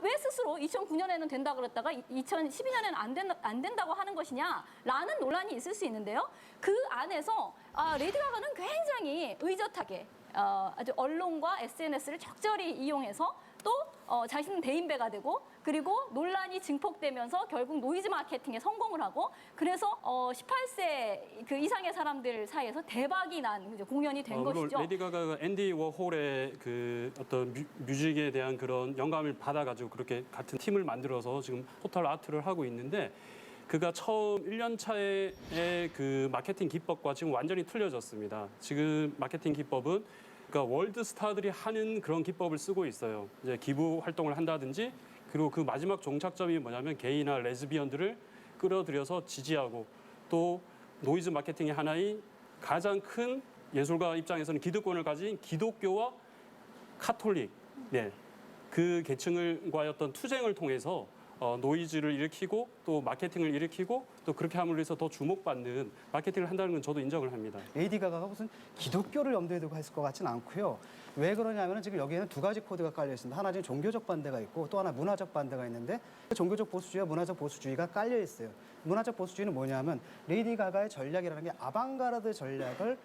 왜 스스로 2009년에는 된다 그랬다가 2012년에는 안 된다고 하는 것이냐라는 논란이 있을 수 있는데요. 그 안에서 레이디 가가는 굉장히 의젓하게 아주 언론과 SNS를 적절히 이용해서 또 자신은 대인배가 되고 그리고 논란이 증폭되면서 결국 노이즈 마케팅에 성공을 하고 그래서 18세 그 이상의 사람들 사이에서 대박이 난 공연이 된 그리고 것이죠. 레디 가가가 앤디 워홀의 그 어떤 뮤직에 대한 그런 영감을 받아가지고 그렇게 같은 팀을 만들어서 지금 포털 아트를 하고 있는데 그가 처음 1년 차의 그 마케팅 기법과 지금 완전히 틀려졌습니다. 지금 마케팅 기법은 그러니까 월드 스타들이 하는 그런 기법을 쓰고 있어요. 이제 기부 활동을 한다든지 그리고 그 마지막 종착점이 뭐냐면 게이나 레즈비언들을 끌어들여서 지지하고 또 노이즈 마케팅의 하나의 가장 큰 예술가 입장에서는 기득권을 가진 기독교와 카톨릭, 네, 그 계층과의 어떤 투쟁을 통해서 노이즈를 일으키고 또 마케팅을 일으키고 또 그렇게 함으로 해서 더 주목받는 마케팅을 한다는 건 저도 인정을 합니다. 레이디 가가가 무슨 기독교를 염두에 두고 했을 것 같지는 않고요. 왜 그러냐면 지금 여기에는 두 가지 코드가 깔려 있습니다. 하나 지금 종교적 반대가 있고 또 하나 문화적 반대가 있는데 종교적 보수주의와 문화적 보수주의가 깔려 있어요. 문화적 보수주의는 뭐냐면 레이디 가가의 전략이라는 게 아방가르드 전략을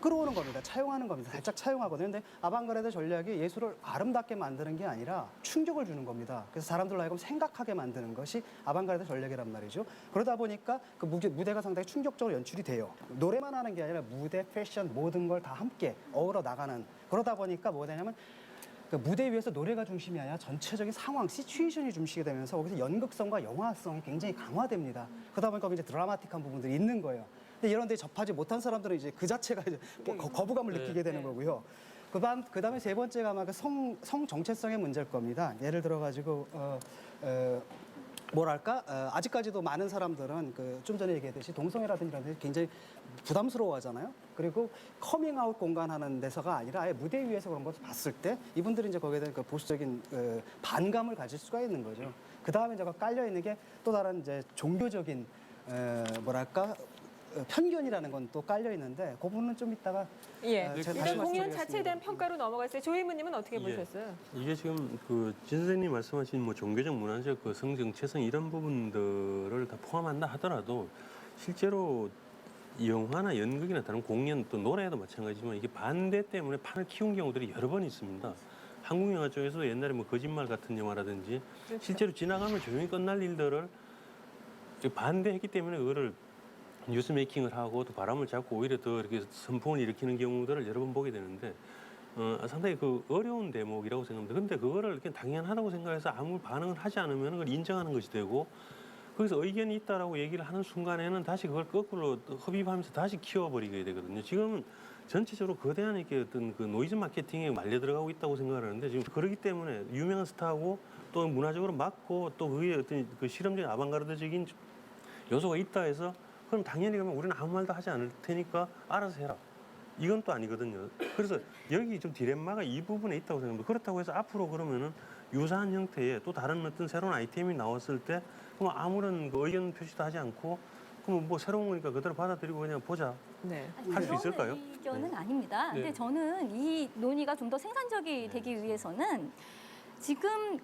끌어오는 겁니다. 차용하는 겁니다. 살짝 차용하거든요. 근데 아방가르드 전략이 예술을 아름답게 만드는 게 아니라 충격을 주는 겁니다. 그래서 사람들로 하여금 생각하게 만드는 것이 아방가르드 전략이란 말이죠. 그러다 보니까 그 무대가 상당히 충격적으로 연출이 돼요. 노래만 하는 게 아니라 무대, 패션 모든 걸 다 함께 어우러 나가는 그러다 보니까 뭐가 되냐면 그 무대 위에서 노래가 중심이 아니라 전체적인 상황, 시츄에이션이 중심이 되면서 거기서 연극성과 영화성이 굉장히 강화됩니다. 그러다 보니까 이제 드라마틱한 부분들이 있는 거예요. 근데 이런 데 접하지 못한 사람들은 이제 그 자체가 이제 거부감을 느끼게 되는 거고요. 그다음에 세 번째가 아마 그 성 정체성의 문제일 겁니다. 예를 들어 가지고 뭐랄까 아직까지도 많은 사람들은 그 좀 전에 얘기했듯이 동성애라든지 이런 데 굉장히 부담스러워하잖아요. 그리고 커밍아웃 공간하는 데서가 아니라 아예 무대 위에서 그런 것을 봤을 때 이분들이 이제 거기에 대한 그 보수적인 반감을 가질 수가 있는 거죠. 그 다음에 제가 깔려 있는 게 또 다른 이제 종교적인 뭐랄까. 편견이라는 건 또 깔려 있는데 그 부분은 좀 이따가 예. 제가 다시 일단 공연 말씀드리겠습니다. 자체에 대한 평가로 넘어갔어요. 조희무님은 어떻게 예. 보셨어요? 이게 지금 그 진 선생님 말씀하신 뭐 종교적, 문화적, 그 성정체성 이런 부분들을 다 포함한다 하더라도 실제로 영화나 연극이나 다른 공연 또 노래도 마찬가지지만 이게 반대 때문에 판을 키운 경우들이 여러 번 있습니다. 한국 영화 쪽에서도 옛날에 뭐 거짓말 같은 영화라든지 그렇죠. 실제로 지나가면 조용히 끝날 일들을 반대했기 때문에 그거를 뉴스 메이킹을 하고 또 바람을 잡고 오히려 더 이렇게 선풍을 일으키는 경우들을 여러 번 보게 되는데 상당히 그 어려운 대목이라고 생각합니다. 근데 그거를 이렇게 당연하다고 생각해서 아무 반응을 하지 않으면 그걸 인정하는 것이 되고 거기서 의견이 있다라고 얘기를 하는 순간에는 다시 그걸 거꾸로 흡입하면서 다시 키워버리게 되거든요. 지금은 전체적으로 거대한 이렇게 어떤 그 노이즈 마케팅에 말려 들어가고 있다고 생각을 하는데 지금 그러기 때문에 유명한 스타하고 또 문화적으로 맞고 또 그게 어떤 그 실험적인 아방가르드적인 요소가 있다 해서 그럼 당연히 그러면 우리는 아무 말도 하지 않을 테니까 알아서 해라. 이건 또 아니거든요. 그래서 여기 좀 디lem마가 이 부분에 있다고 생각합니다. 그렇다고 해서 앞으로 그러면은 유사한 형태의 또 다른 어떤 새로운 아이템이 나왔을 때 그럼 아무런 그 의견 표시도 하지 않고 그럼 뭐 새로운 거니까 그대로 받아들이고 그냥 보자. 네. 할 수 있을까요? 그런 의견은 아닙니다. 네. 근데 저는 이 논의가 좀 더 생산적이 되기 위해서는 지금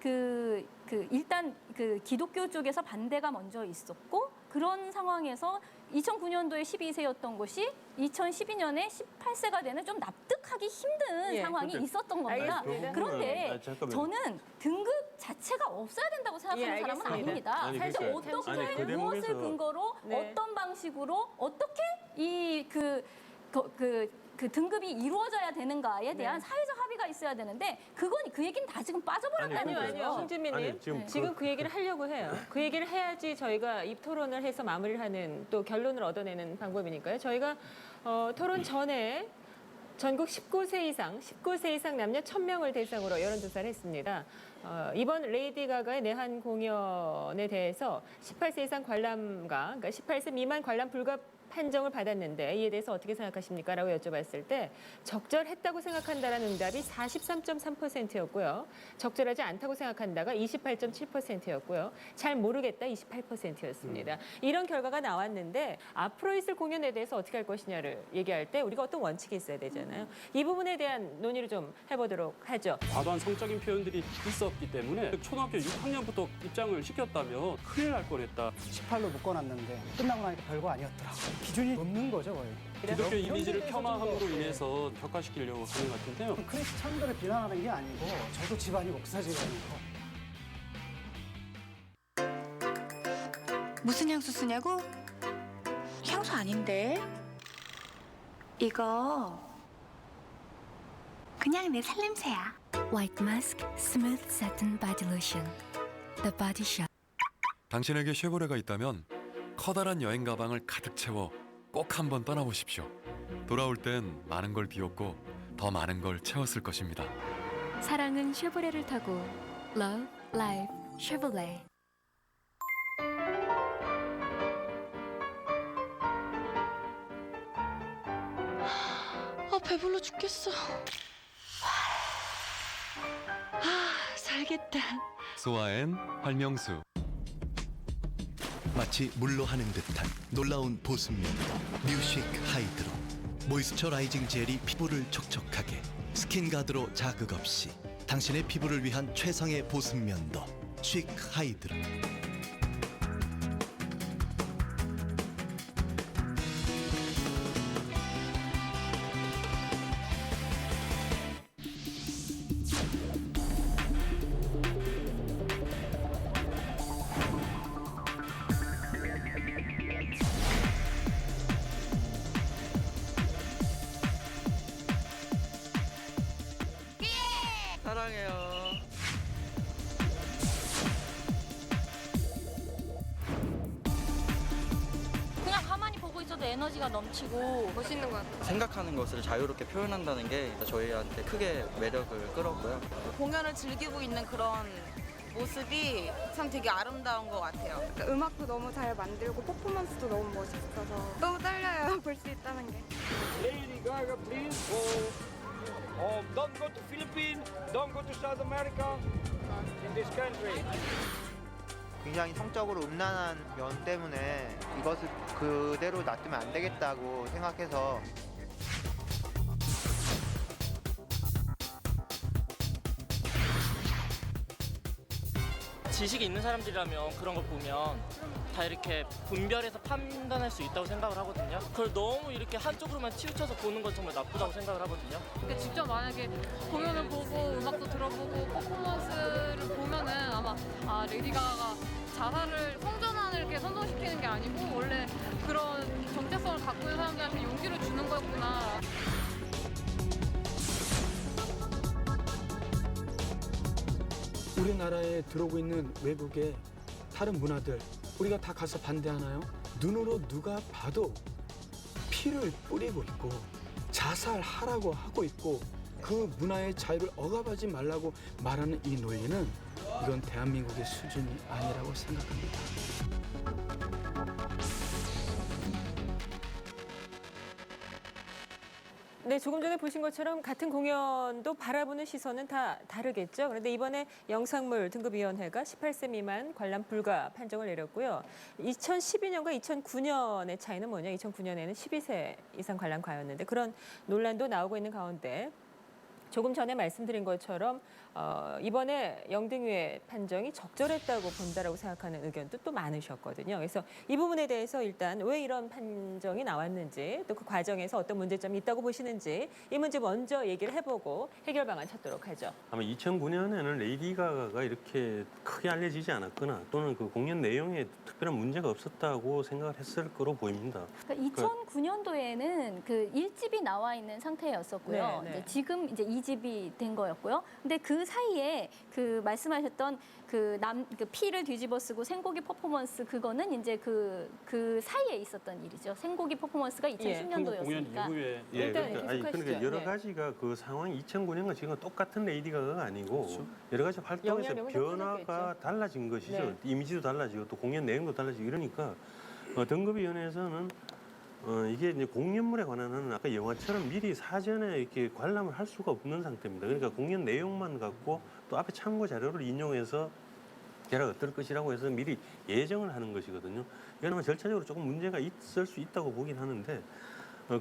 일단 그 기독교 쪽에서 반대가 먼저 있었고 그런 상황에서 2009년도에 12세였던 것이 2012년에 18세가 되는 좀 납득하기 힘든 예, 상황이 근데- 있었던 겁니다. 알겠습니다. 그런데 잠깐만요. 저는 등급 자체가 없어야 된다고 생각하는 예, 사람은 알겠습니다. 아닙니다. 아니, 사실 그러니까- 어떻게 아니, 그 무엇을 대목에서- 근거로 네. 어떤 방식으로 어떻게 이 그 등급이 이루어져야 되는가에 대한 네. 사회적 합의가 있어야 되는데 그건 그 얘기는 다 지금 빠져버렸다는 아니, 아니요, 그러니까요. 아니요. 홍진미님. 아니, 지금 지금 그 얘기를 하려고 해요. 그 얘기를 해야지 저희가 입 토론을 해서 마무리를 하는 또 결론을 얻어내는 방법이니까요. 저희가 토론 전에 전국 19세 이상 남녀 1,000명을 대상으로 여론조사를 했습니다. 이번 레이디 가가의 내한 공연에 대해서 18세 이상 관람가, 그러니까 18세 미만 관람 불가 판정을 받았는데 이에 대해서 어떻게 생각하십니까? 라고 여쭤봤을 때 적절했다고 생각한다라는 응답이 43.3%였고요. 적절하지 않다고 생각한다가 28.7%였고요. 잘 모르겠다 28%였습니다. 이런 결과가 나왔는데 앞으로 있을 공연에 대해서 어떻게 할 것이냐를 얘기할 때 우리가 어떤 원칙이 있어야 되잖아요. 이 부분에 대한 논의를 좀 해보도록 하죠. 과도한 성적인 표현들이 있었기 때문에 초등학교 6학년부터 입장을 시켰다면 큰일 날 뻔했다. 18로 묶어놨는데 끝나고 나니까 별거 아니었더라고요. 기준이 넘는 거죠, 거의. 기독교 이런 이미지를 데에서 좀 폄하함으로 더, 인해서 격화시키려고 하는 것 같은데요. 크리스찬들을 비난하는 게 아니고 저도 집안이 목사지간이고 무슨 향수 쓰냐고? 향수 아닌데? 이거 그냥 내 살냄새야. White Mask Smooth Satin Body Lotion. The Body Shop. 당신에게 쉐보레가 있다면 커다란 여행 가방을 가득 채워 꼭 한번 떠나보십시오. 돌아올 땐 많은 걸 비웠고 더 많은 걸 채웠을 것입니다. 사랑은 쉐보레를 타고 Love, Life, Chevrolet. 배불러 죽겠어. 살겠다. 소아엔 활명수. 마치 물로 하는 듯한 놀라운 보습면 뮤식 하이드로. 모이스처라이징 젤이 피부를 촉촉하게, 스킨가드로 자극 없이 당신의 피부를 위한 최상의 보습면도 식 하이드로. 사랑해요. 그냥 가만히 보고 있어도 에너지가 넘치고 멋있는 것 같아요. 생각하는 것을 자유롭게 표현한다는 게 저희한테 크게 매력을 끌었고요. 공연을 즐기고 있는 그런 모습이 참 되게 아름다운 것 같아요. 음악도 너무 잘 만들고 퍼포먼스도 너무 멋있어서 너무 떨려요. 볼 수 있다는 게. Lady Gaga, please go. Don't go to Philippines. Don't go to South America. In this country. 굉장히 성적으로 음란한 면 때문에 이것을 그대로 놔두면 안 되겠다고 생각해서 지식이 있는 사람들이라면 그런 걸 보면 다 이렇게 분별해서 판단할 수 있다고 생각을 하거든요. 그걸 너무 이렇게 한쪽으로만 치우쳐서 보는 건 정말 나쁘다고 생각을 하거든요. 그러니까 직접 만약에 공연을 보고 음악도 들어보고 퍼포먼스를 보면은 아마 레이디 가가가 자살을 성전환을 이렇게 선동시키는 게 아니고 원래 그런 정체성을 갖고 있는 사람들한테 용기를 주는 거였구나. 우리나라에 들어오고 있는 외국의 다른 문화들 우리가 다 가서 반대하나요? 눈으로 누가 봐도 피를 뿌리고 있고 자살하라고 하고 있고 그 문화의 자유를 억압하지 말라고 말하는 이 논리는 이건 대한민국의 수준이 아니라고 생각합니다. 네, 조금 전에 보신 것처럼 같은 공연도 바라보는 시선은 다 다르겠죠. 그런데 이번에 영상물 등급위원회가 18세 미만 관람 불가 판정을 내렸고요. 2012년과 2009년의 차이는 뭐냐? 2009년에는 12세 이상 관람가였는데 그런 논란도 나오고 있는 가운데 조금 전에 말씀드린 것처럼 이번에 영등위의 판정이 적절했다고 본다라고 생각하는 의견도 또 많으셨거든요. 그래서 이 부분에 대해서 일단 왜 이런 판정이 나왔는지 또 그 과정에서 어떤 문제점이 있다고 보시는지 이 문제 먼저 얘기를 해보고 해결 방안 찾도록 하죠. 아마 2009년에는 레이디 가가가 이렇게 크게 알려지지 않았거나 또는 그 공연 내용에 특별한 문제가 없었다고 생각을 했을 거로 보입니다. 그러니까 2009년도에는 그 1집이 나와 있는 상태였었고요. 네, 네. 이제 지금 이제 2집이 된 거였고요. 근데 그 그 사이에 그 말씀하셨던 그 피를 뒤집어 쓰고 생고기 퍼포먼스 그거는 이제 그 사이에 있었던 일이죠. 생고기 퍼포먼스가 2010년도였으니까. 그러니까 여러 가지가 그 상황이 2009년과 지금 똑같은 레이디 가가가 아니고 여러 가지 활동에서 변화가 달라진 것이죠. 네. 이미지도 달라지고 또 공연 내용도 달라지고 이러니까 등급위원회에서는 이게 이제 공연물에 관한 한 아까 영화처럼 미리 사전에 이렇게 관람을 할 수가 없는 상태입니다. 그러니까 공연 내용만 갖고 또 앞에 참고 자료를 인용해서 걔가 어떨 것이라고 해서 미리 예정을 하는 것이거든요. 이건 절차적으로 조금 문제가 있을 수 있다고 보긴 하는데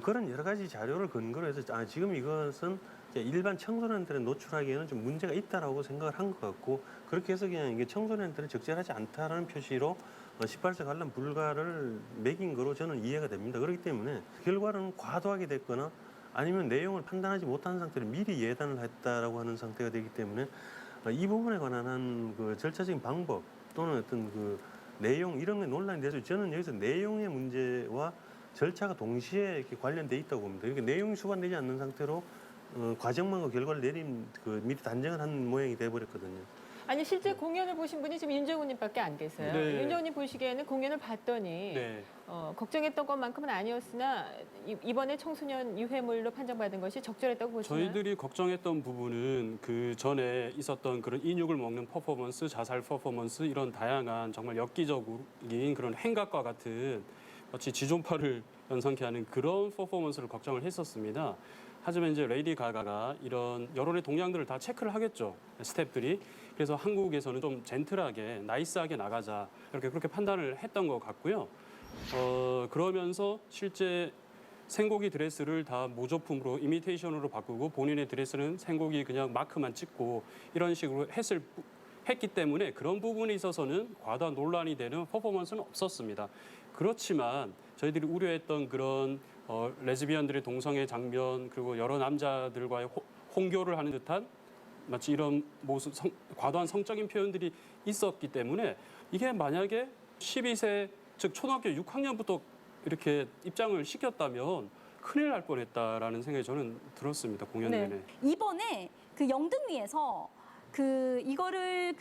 그런 여러 가지 자료를 근거로 해서 지금 이것은 일반 청소년들에 노출하기에는 좀 문제가 있다라고 생각을 한 것 같고 그렇게 해서 그냥 이게 청소년들은 적절하지 않다라는 표시로 18세 관람 불가를 매긴 거로 저는 이해가 됩니다. 그렇기 때문에 결과는 과도하게 됐거나 아니면 내용을 판단하지 못한 상태로 미리 예단을 했다라고 하는 상태가 되기 때문에 이 부분에 관한 한 그 절차적인 방법 또는 어떤 그 내용 이런 게 논란이 돼서 저는 여기서 내용의 문제와 절차가 동시에 이렇게 관련돼 있다고 봅니다. 그러니까 내용이 수반되지 않는 상태로 과정만과 결과를 내린 그 미리 단정을 한 모양이 돼버렸거든요. 아니 실제 공연을 보신 분이 지금 윤정훈님밖에 안 계세요. 네. 윤정훈님 보시기에는 공연을 봤더니 네. 걱정했던 것만큼은 아니었으나 이번에 청소년 유해물로 판정받은 것이 적절했다고 보시나요? 저희들이 걱정했던 부분은 그 전에 있었던 그런 인육을 먹는 퍼포먼스, 자살 퍼포먼스 이런 다양한 정말 엽기적인 그런 행각과 같은 마치 지존파를 연상케 하는 그런 퍼포먼스를 걱정을 했었습니다. 하지만 이제 레이디 가가가 이런 여론의 동향들을 다 체크를 하겠죠. 스태프들이. 그래서 한국에서는 좀 젠틀하게 나이스하게 나가자 그렇게 판단을 했던 것 같고요. 그러면서 실제 생고기 드레스를 다 모조품으로 이미테이션으로 바꾸고 본인의 드레스는 생고기 그냥 마크만 찍고 이런 식으로 했기 때문에 그런 부분에 있어서는 과도한 논란이 되는 퍼포먼스는 없었습니다. 그렇지만 저희들이 우려했던 그런 레즈비언들의 동성애 장면 그리고 여러 남자들과의 홍교를 하는 듯한 마치 이런 모습, 과도한 성적인 표현들이 있었기 때문에 이게 만약에 12세 즉 초등학교 6학년부터 이렇게 입장을 시켰다면 큰일 날 뻔했다라는 생각이 저는 들었습니다. 공연 내내. 이번에 그 영등위에서 이거를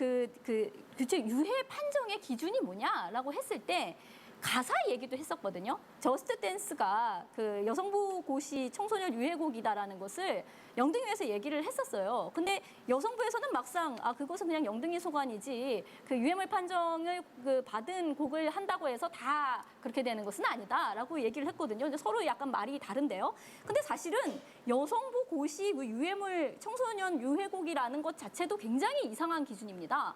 도대체 유해 판정의 기준이 뭐냐라고 했을 때 가사 얘기도 했었거든요. 저스트 댄스가 그 여성부 고시 청소년 유해곡이다라는 것을 영등위에서 얘기를 했었어요. 근데 여성부에서는 막상 그것은 그냥 영등위 소관이지 그 유해물 판정을 받은 곡을 한다고 해서 다 그렇게 되는 것은 아니다라고 얘기를 했거든요. 근데 서로 약간 말이 다른데요. 근데 사실은 여성부 고시 유해물 청소년 유해곡이라는 것 자체도 굉장히 이상한 기준입니다.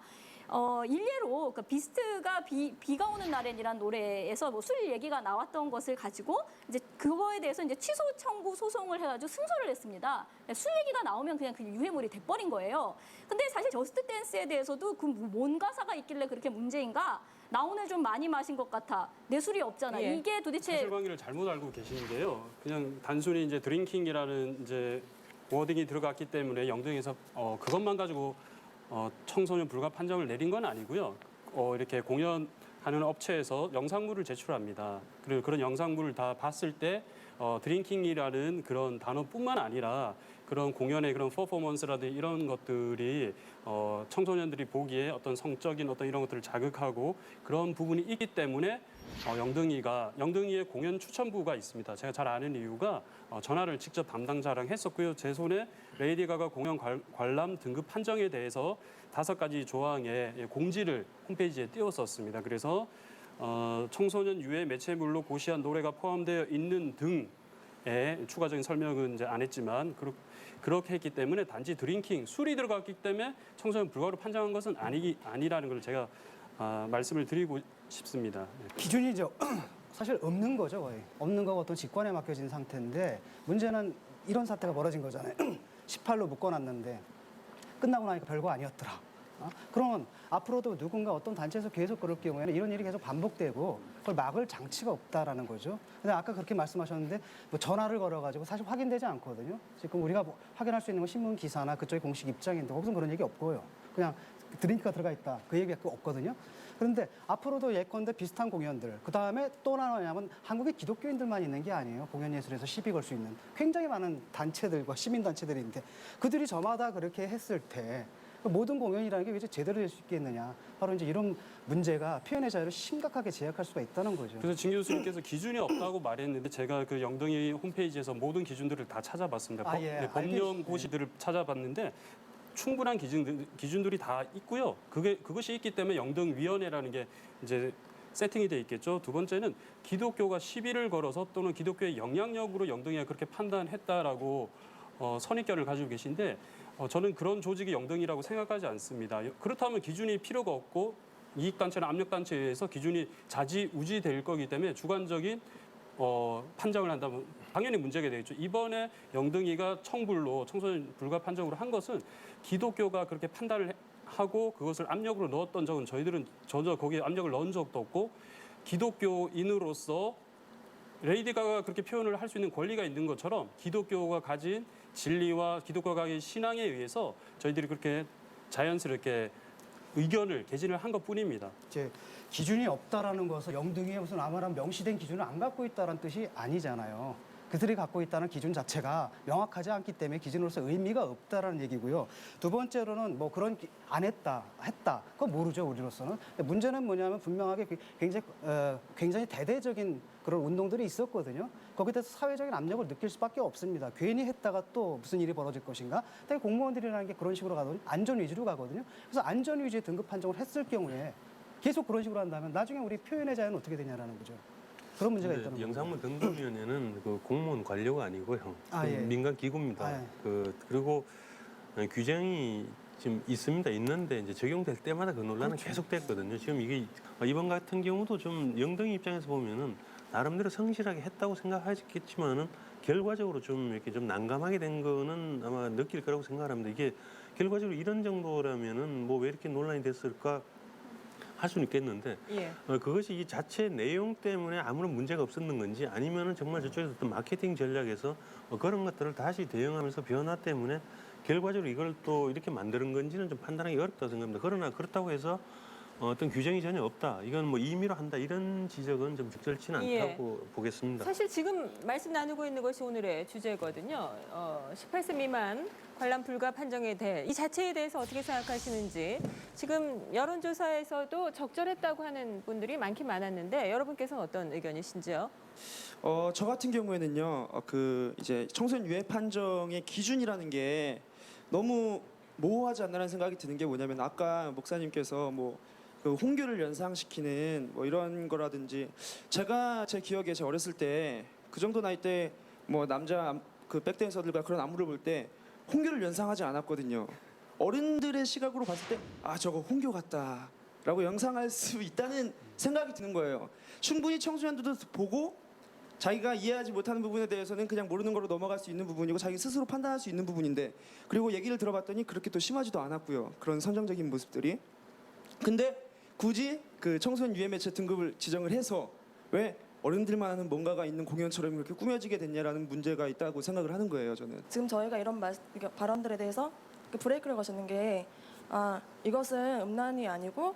일례로 그 비스트가 비가 오는 날엔이라는 노래에서 뭐 술 얘기가 나왔던 것을 가지고 이제 그거에 대해서 이제 취소 청구 소송을 해가지고 승소를 했습니다. 술 얘기가 나오면 그냥 그 유해물이 돼버린 거예요. 근데 사실 저스트 댄스에 대해서도 그 뭔 가사가 있길래 그렇게 문제인가? 나 오늘 좀 많이 마신 것 같아. 내 술이 없잖아. 예. 이게 도대체 사실관계를 잘못 알고 계시는데요. 그냥 단순히 이제 드링킹이라는 이제 워딩이 들어갔기 때문에 영등에서 그것만 가지고 청소년 불가 판정을 내린 건 아니고요. 이렇게 공연하는 업체에서 영상물을 제출합니다. 그리고 그런 영상물을 다 봤을 때 드링킹이라는 그런 단어뿐만 아니라 그런 공연의 그런 퍼포먼스라든지 이런 것들이 청소년들이 보기에 어떤 성적인 어떤 이런 것들을 자극하고 그런 부분이 있기 때문에 영등이의 공연 추천부가 있습니다. 제가 잘 아는 이유가 전화를 직접 담당자랑 했었고요. 제 손에 레이디 가가 공연 관람 등급 판정에 대해서 5가지 조항의 공지를 홈페이지에 띄웠었습니다. 그래서 청소년 유해 매체물로 고시한 노래가 포함되어 있는 등의 추가적인 설명은 이제 안 했지만 그렇게 했기 때문에 단지 드링킹, 술이 들어갔기 때문에 청소년 불가로 판정한 것은 아니라는 걸 제가 말씀을 드리고 싶습니다. 기준이죠. 사실 없는 거죠, 거의. 없는 거가 어떤 직관에 맡겨진 상태인데 문제는 이런 사태가 벌어진 거잖아요. 18로 묶어놨는데 끝나고 나니까 별거 아니었더라. 그러면 앞으로도 누군가 어떤 단체에서 계속 그럴 경우에는 이런 일이 계속 반복되고 그걸 막을 장치가 없다라는 거죠. 근데 아까 그렇게 말씀하셨는데 뭐 전화를 걸어가지고 사실 확인되지 않거든요. 지금 우리가 확인할 수 있는 건 신문 기사나 그쪽의 공식 입장인데 거기서 그런 얘기 없고요. 그냥 드링크가 들어가 있다. 그 얘기가 없거든요. 그런데 앞으로도 예컨대 비슷한 공연들, 그 다음에 또 하나냐면 한국에 기독교인들만 있는 게 아니에요. 공연예술에서 시비 걸 수 있는 굉장히 많은 단체들과 시민단체들이 있는데 그들이 저마다 그렇게 했을 때 모든 공연이라는 게 왜 제대로 될 수 있겠느냐. 바로 이제 이런 문제가 표현의 자유를 심각하게 제약할 수가 있다는 거죠. 그래서 진 교수님께서 기준이 없다고 말했는데 제가 그 영등이 홈페이지에서 모든 기준들을 다 찾아봤습니다. 법령 고시들을 찾아봤는데 충분한 기준들이 다 있고요. 그것이 있기 때문에 영등위원회라는 게 이제 세팅이 돼 있겠죠. 두 번째는 기독교가 시비를 걸어서 또는 기독교의 영향력으로 영등이가 그렇게 판단했다라고 선입견을 가지고 계신데 저는 그런 조직이 영등이라고 생각하지 않습니다. 그렇다면 기준이 필요가 없고 이익단체나 압력단체에 의해서 기준이 좌지우지될 거기 때문에 주관적인 판정을 한다면 당연히 문제가 되겠죠. 이번에 영등이가 청불로 청소년 불가 판정으로 한 것은 기독교가 그렇게 판단을 하고 그것을 압력으로 넣었던 적은 저희들은 전혀 거기에 압력을 넣은 적도 없고 기독교인으로서 레이디 가가가 그렇게 표현을 할 수 있는 권리가 있는 것처럼 기독교가 가진 진리와 기독교가 가진 신앙에 의해서 저희들이 그렇게 자연스럽게 의견을 개진을 한 것뿐입니다. 이제 기준이 없다라는 것은 영등이에 무슨 아무런 명시된 기준을 안 갖고 있다는 뜻이 아니잖아요. 그들이 갖고 있다는 기준 자체가 명확하지 않기 때문에 기준으로서 의미가 없다라는 얘기고요. 두 번째로는 뭐 그런 안 했다, 그거 모르죠 우리로서는. 근데 문제는 뭐냐면 분명하게 굉장히 대대적인 그런 운동들이 있었거든요. 거기에 대해서 사회적인 압력을 느낄 수밖에 없습니다. 괜히 했다가 또 무슨 일이 벌어질 것인가? 근데 공무원들이라는 게 그런 식으로 가거든요. 안전 위주로 가거든요. 그래서 안전 위주의 등급 판정을 했을 경우에 계속 그런 식으로 한다면 나중에 우리 표현의 자유는 어떻게 되냐라는 거죠. 그런 문제가 있다는 거죠. 영상문 등급위원회는 그 공무원 관료가 아니고요. 예. 민간 기구입니다. 예. 그리고 규정이 지금 있는데 이제 적용될 때마다 그 논란은 계속됐거든요. 지금 이게 이번 같은 경우도 좀 영등이 입장에서 보면은 나름대로 성실하게 했다고 생각하셨겠지만은 결과적으로 좀 이렇게 좀 난감하게 된 거는 아마 느낄 거라고 생각합니다. 이게 결과적으로 이런 정도라면은 뭐 왜 이렇게 논란이 됐을까? 할 수는 있겠는데 그것이 이 자체 내용 때문에 아무런 문제가 없었는 건지 아니면은 정말 저쪽에서 어떤 마케팅 전략에서 그런 것들을 다시 대응하면서 변화 때문에 결과적으로 이걸 또 이렇게 만드는 건지는 좀 판단하기 어렵다고 생각합니다. 그러나 그렇다고 해서 어떤 규정이 전혀 없다. 이건 뭐 임의로 한다. 이런 지적은 좀 적절치는 않다고 보겠습니다. 사실 지금 말씀 나누고 있는 것이 오늘의 주제거든요. 18세 미만 관람 불가 판정에 대해 이 자체에 대해서 어떻게 생각하시는지 지금 여론조사에서도 적절했다고 하는 분들이 많긴 많았는데 여러분께서는 어떤 의견이신지요? 저 같은 경우에는요. 이제 청소년 유해 판정의 기준이라는 게 너무 모호하지 않나라는 생각이 드는 게 뭐냐면 아까 목사님께서 그 홍교를 연상시키는 뭐 이런 거라든지 제가 제 기억에 제 어렸을 때 그 정도 나이 때 뭐 남자 그 백댄서들과 그런 안무를 볼 때 홍교를 연상하지 않았거든요. 어른들의 시각으로 봤을 때 아 저거 홍교 같다라고 연상할 수 있다는 생각이 드는 거예요. 충분히 청소년들도 보고 자기가 이해하지 못하는 부분에 대해서는 그냥 모르는 거로 넘어갈 수 있는 부분이고 자기 스스로 판단할 수 있는 부분인데 그리고 얘기를 들어봤더니 그렇게 또 심하지도 않았고요. 그런 선정적인 모습들이. 근데 굳이 그 청소년 유해 매체 등급을 지정을 해서 왜 어른들만 하는 뭔가가 있는 공연처럼 이렇게 꾸며지게 됐냐라는 문제가 있다고 생각을 하는 거예요, 저는. 지금 저희가 이런 발언들에 대해서 브레이크를 거시는 게 이것은 음란이 아니고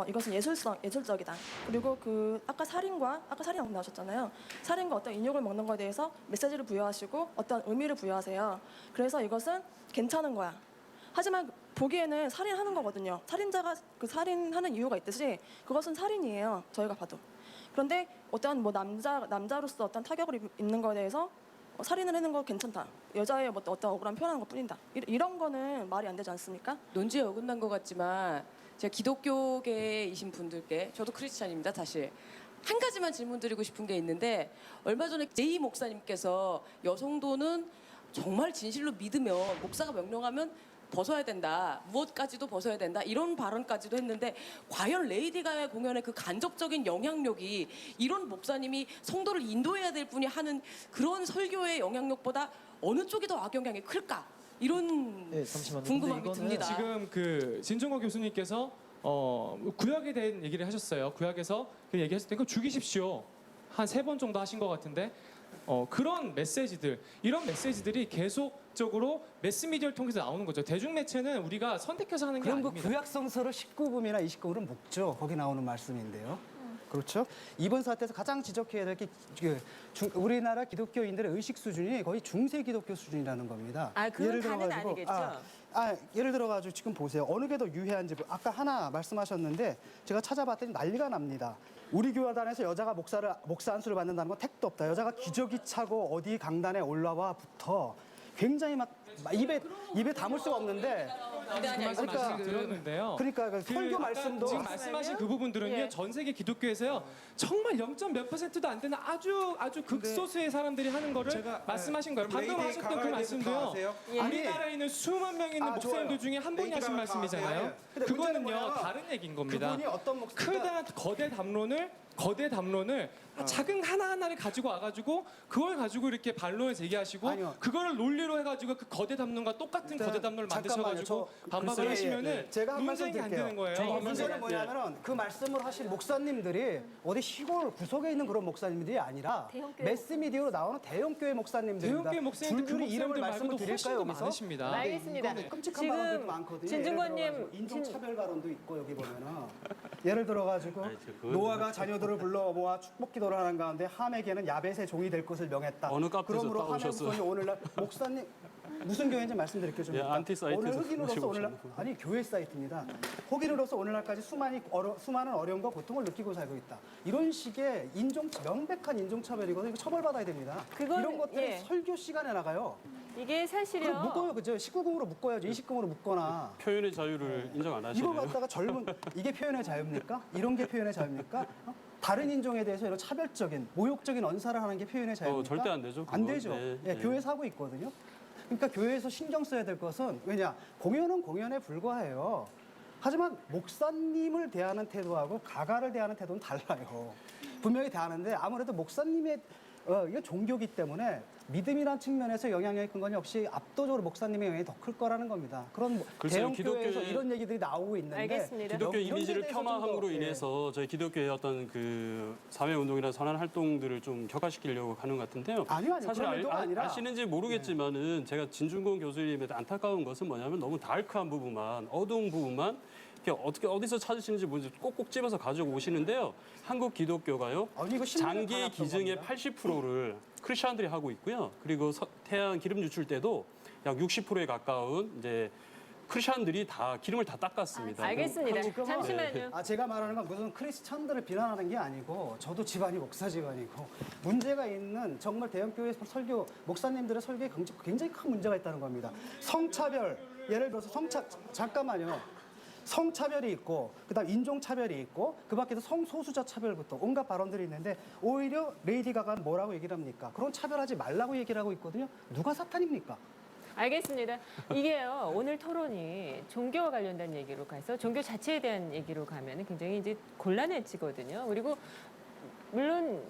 이것은 예술적이다. 그리고 아까 살인 나오셨잖아요. 살인과 어떤 인육을 먹는 것에 대해서 메시지를 부여하시고 어떤 의미를 부여하세요. 그래서 이것은 괜찮은 거야. 하지만 보기에는 살인하는 거거든요. 살인자가 살인하는 이유가 있듯이 그것은 살인이에요. 저희가 봐도. 그런데 어떤 남자로서 어떤 타격을 입는 거에 대해서 살인을 하는 거 괜찮다. 여자의 어떤 억울한 표현하는 것뿐이다. 이런 거는 말이 안 되지 않습니까? 논지에 어긋난 것 같지만 제가 기독교계이신 분들께 저도 크리스찬입니다. 사실 한 가지만 질문드리고 싶은 게 있는데 얼마 전에 제이 목사님께서 여성도는 정말 진실로 믿으면 목사가 명령하면 벗어야 된다. 무엇까지도 벗어야 된다. 이런 발언까지도 했는데 과연 레이디 가가 공연의 그 간접적인 영향력이 이런 목사님이 성도를 인도해야 될 분이 하는 그런 설교의 영향력보다 어느 쪽이 더 악영향이 클까? 이런 궁금함이 듭니다. 지금 진종호 교수님께서 구약에 대한 얘기를 하셨어요. 구약에서 그 얘기하실 때 그거 죽이십시오. 한 3번 정도 하신 것 같은데 그런 메시지들, 이런 메시지들이 계속적으로 매스미디어를 통해서 나오는 거죠. 대중매체는 우리가 선택해서 하는 게 그럼 그 아닙니다. 구약성서를 19금이나 20금으로 묶죠. 거기 나오는 말씀인데요. 그렇죠? 이번 사태에서 가장 지적해야 될 게 우리나라 기독교인들의 의식 수준이 거의 중세 기독교 수준이라는 겁니다. 아, 그건 다는 아니겠죠? 예를 들어가지고 지금 보세요. 어느 게 더 유해한지 아까 하나 말씀하셨는데 제가 찾아봤더니 난리가 납니다. 우리 교회단에서 여자가 목사 안수를 받는다는 건 택도 없다. 여자가 기저귀 차고 어디 강단에 올라와부터 굉장히 막 입에 담을 수가 없는데 그 말씀 들었는데요. 그러니까 그 설교 아까 말씀도 지금 말씀하신 그 부분들은요. 예. 전 세계 기독교에서요. 정말 0.몇 %도 안 되는 아주 극소수의 사람들이 하는 거를 제가, 말씀하신 거예요. 그럼 방금 레이디 하셨던 그 가가에 대해서 다 말씀도요. 아세요? 우리나라에 있는 수만 명 있는 목사님들 좋아요. 중에 한 분이 레이디 하신 가가 다 말씀이잖아요. 아세요? 근데 그거는요. 문제는 뭐냐면 다른 얘기인 겁니다. 그분이 어떤 크다란 거대 담론을 작은 하나하나를 가지고 와가지고 그걸 가지고 이렇게 반론을 제기하시고 아니요. 그거를 논리로 해가지고 그 거대 담론과 똑같은 거대 담론을 만드셔가지고 반박을 하시면은 제가 한 말씀 논쟁이 안 드릴게요. 되는 거예요. 저 문제는 뭐냐면은 그 말씀을 하신 목사님들이 어디 시골 구석에 있는 그런 목사님들이 아니라 대형교회 매스미디어로 나오는 대형교회 목사님들입니다. 대형교회 목사님들 그 줄줄이 이름을 목사님들 말씀을 말고도 훨씬 드릴까요 더 여기서? 많으십니다. 네, 알겠습니다. 이거는 끔찍한 지금 발언들이 많거든요. 진중권님, 예를 들어가지고 인종차별 발언도 있고 여기 보면은 예를 들어가지고 아니, 그건 노아가 자녀들을 불러 모아 축복기도를 하는 가운데 함에게는 야벳의 종이 될 것을 명했다. 어느 카페에서 그러므로 함의 따오셨어요? 후손이 오늘날 목사님 무슨 교회인지 말씀드릴게요. 좀 예, 이따. 안티 사이트에서 오늘 흑인으로서 보시고 오늘날 오셨나? 아니 교회 사이트입니다. 흑인으로서 오늘날까지 수많은 어려움과 고통을 느끼고 살고 있다. 이런 식의 명백한 인종차별이거든요. 이거 처벌받아야 됩니다. 그건, 이런 것들이 예. 설교 시간에 나가요. 이게 사실요. 그럼 묶어요, 그죠? 19금으로 묶어야죠. 20금으로 묶거나. 표현의 자유를 인정 안 이거 하시네요. 갖다가 이게 표현의 자유입니까? 이런 게 표현의 자유입니까? 다른 인종에 대해서 이런 차별적인, 모욕적인 언사를 하는 게 표현의 자유입니까? 절대 안 되죠, 안 그건. 되죠. 네, 예, 네. 교회에서 하고 있거든요. 그러니까 교회에서 신경 써야 될 것은 왜냐? 공연은 공연에 불과해요. 하지만 목사님을 대하는 태도하고 가가를 대하는 태도는 달라요. 분명히 대하는데 아무래도 목사님의 이게 종교기 때문에 믿음이란 측면에서 영향력이 큰 건 역시 압도적으로 목사님의 영향이 더 클 거라는 겁니다. 그런 글쎄요, 대형 교회에서 기독교의- 이런 얘기들이 나오고 있는데 알겠습니다. 기독교 이런 이미지를 데에 대해서 좀 더, 폄하함으로 예. 인해서 저희 기독교의 어떤 그 사회 운동이나 선한 활동들을 좀 격화시키려고 하는 것 같은데요. 아니요, 사실 그런 의도가 아니라. 아시는지 모르겠지만은 제가 진중권 교수님의 안타까운 것은 뭐냐면 너무 다크한 부분만, 어두운 부분만 이렇게 어떻게 어디서 찾으시는지 모르지 꼭꼭 집어서 가지고 오시는데요. 한국 기독교가요. 아니, 이거 신문에 장기 나왔던 기증의 겁니다. 80%를 크리스천들이 하고 있고요. 그리고 태양 기름 유출 때도 약 60%에 가까운 이제 크리스천들이 다 기름을 다 닦았습니다. 알겠습니다. 지금은- 잠시만요. 제가 말하는 건 무슨 크리스천들을 비난하는 게 아니고 저도 집안이 목사 집안이고 문제가 있는 정말 대형교회 설교 목사님들의 설교에 굉장히 큰 문제가 있다는 겁니다. 성차별 예를 들어서 잠깐만요. 성차별이 있고 그다음 인종차별이 있고 그 밖에도 성소수자 차별부터 온갖 발언들이 있는데 오히려 레이디 가가는 뭐라고 얘기를 합니까? 그런 차별하지 말라고 얘기를 하고 있거든요. 누가 사탄입니까? 알겠습니다. 이게요, 오늘 토론이 종교와 관련된 얘기로 가서 종교 자체에 대한 얘기로 가면 굉장히 이제 곤란해지거든요. 그리고 물론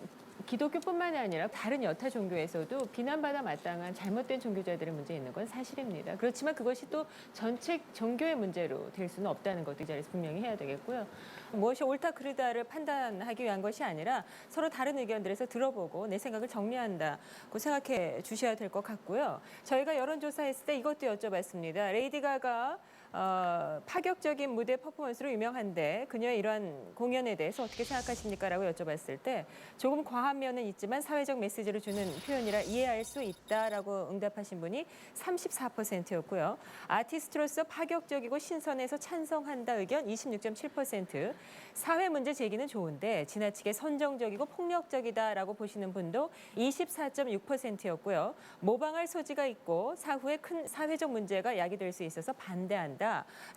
기독교뿐만이 아니라 다른 여타 종교에서도 비난받아 마땅한 잘못된 종교자들의 문제 있는 건 사실입니다. 그렇지만 그것이 또 전체 종교의 문제로 될 수는 없다는 것도 이 자리에서 분명히 해야 되겠고요. 무엇이 옳다 그르다를 판단하기 위한 것이 아니라 서로 다른 의견들에서 들어보고 내 생각을 정리한다고 생각해 주셔야 될 것 같고요. 저희가 여론조사했을 때 이것도 여쭤봤습니다. 레이디 가가 파격적인 무대 퍼포먼스로 유명한데 그녀의 이러한 공연에 대해서 어떻게 생각하십니까? 라고 여쭤봤을 때 조금 과한 면은 있지만 사회적 메시지를 주는 표현이라 이해할 수 있다라고 응답하신 분이 34%였고요. 아티스트로서 파격적이고 신선해서 찬성한다 의견 26.7%, 사회 문제 제기는 좋은데 지나치게 선정적이고 폭력적이다라고 보시는 분도 24.6%였고요. 모방할 소지가 있고 사후에 큰 사회적 문제가 야기될 수 있어서 반대한다.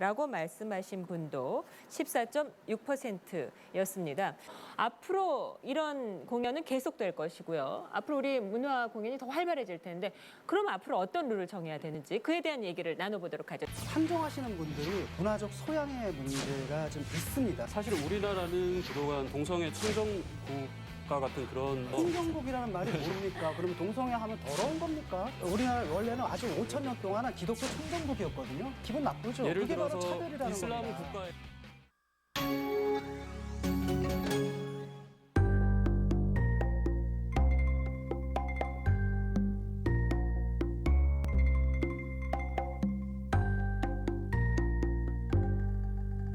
라고 말씀하신 분도 14.6%였습니다. 앞으로 이런 공연은 계속될 것이고요. 앞으로 우리 문화 공연이 더 활발해질 텐데 그럼 앞으로 어떤 룰을 정해야 되는지 그에 대한 얘기를 나눠보도록 하죠. 상정하시는 분들이 문화적 소양의 문제가 좀 있습니다. 사실 우리나라는 그동안 동성애 청정국가 같은 그런 청정국이라는 말이 뭡니까? 그러면 동성애 하면 더러운 겁니까? 우리나라 원래는 아주 5천 년 동안은 기독교 청정국이었거든요. 기분 나쁘죠? 예를 그게 바로 들어서 차별이라는 이슬람 겁니다. 국가에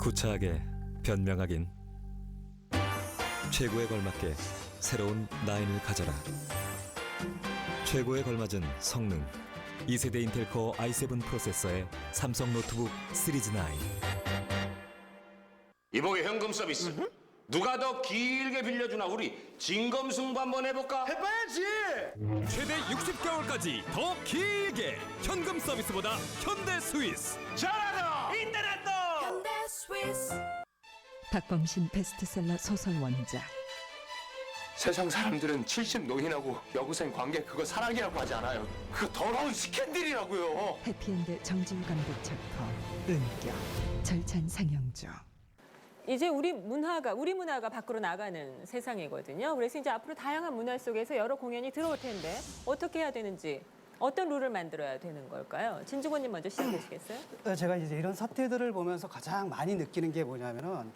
구차하게 변명하긴. 최고에 걸맞게 새로운 라인을 가져라. 최고에 걸맞은 성능 2세대 인텔 코어 i7 프로세서의 삼성 노트북 시리즈 9. 이복의 현금 서비스. 누가 더 길게 빌려주나 우리 진검승부 한번 해볼까? 해봐야지. 최대 60개월까지 더 길게 현금 서비스보다 현대 스위스. 잘하다. 인터넷도. 현대 스위스. 박범신 베스트셀러 소설 원작. 세상 사람들은 70 노인하고 여고생 관계 그거 사랑이라고 하지 않아요. 그 더러운 스캔들이라고요. 해피엔드 정지우 감독 작품 은격 절찬 상영 중. 이제 우리 문화가 밖으로 나가는 세상이거든요. 그래서 이제 앞으로 다양한 문화 속에서 여러 공연이 들어올 텐데 어떻게 해야 되는지, 어떤 룰을 만들어야 되는 걸까요? 진중권님 먼저 시작하시겠어요? 제가 이제 이런 사태들을 보면서 가장 많이 느끼는 게 뭐냐면은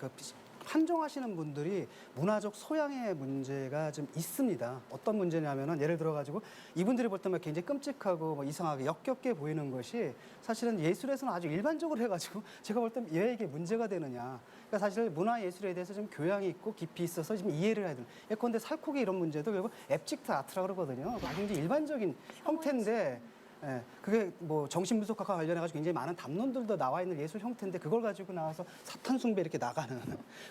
판정하시는 분들이 문화적 소양의 문제가 좀 있습니다. 어떤 문제냐면은 예를 들어가지고 이분들이 볼 때만 굉장히 끔찍하고 뭐 이상하게 역겹게 보이는 것이 사실은 예술에서는 아주 일반적으로 해가지고 제가 볼 때 왜 이게 문제가 되느냐. 그러니까 사실 문화예술에 대해서 좀 교양이 있고 깊이 있어서 좀 이해를 해야 되는. 예컨대 살코기 이런 문제도 결국 앱직트 아트라고 그러거든요. 굉장히 일반적인 형태인데 그게 뭐 정신분석학과 관련해가지고 굉장히 많은 담론들도 나와 있는 예술 형태인데 그걸 가지고 나와서 사탄 숭배 이렇게 나가는.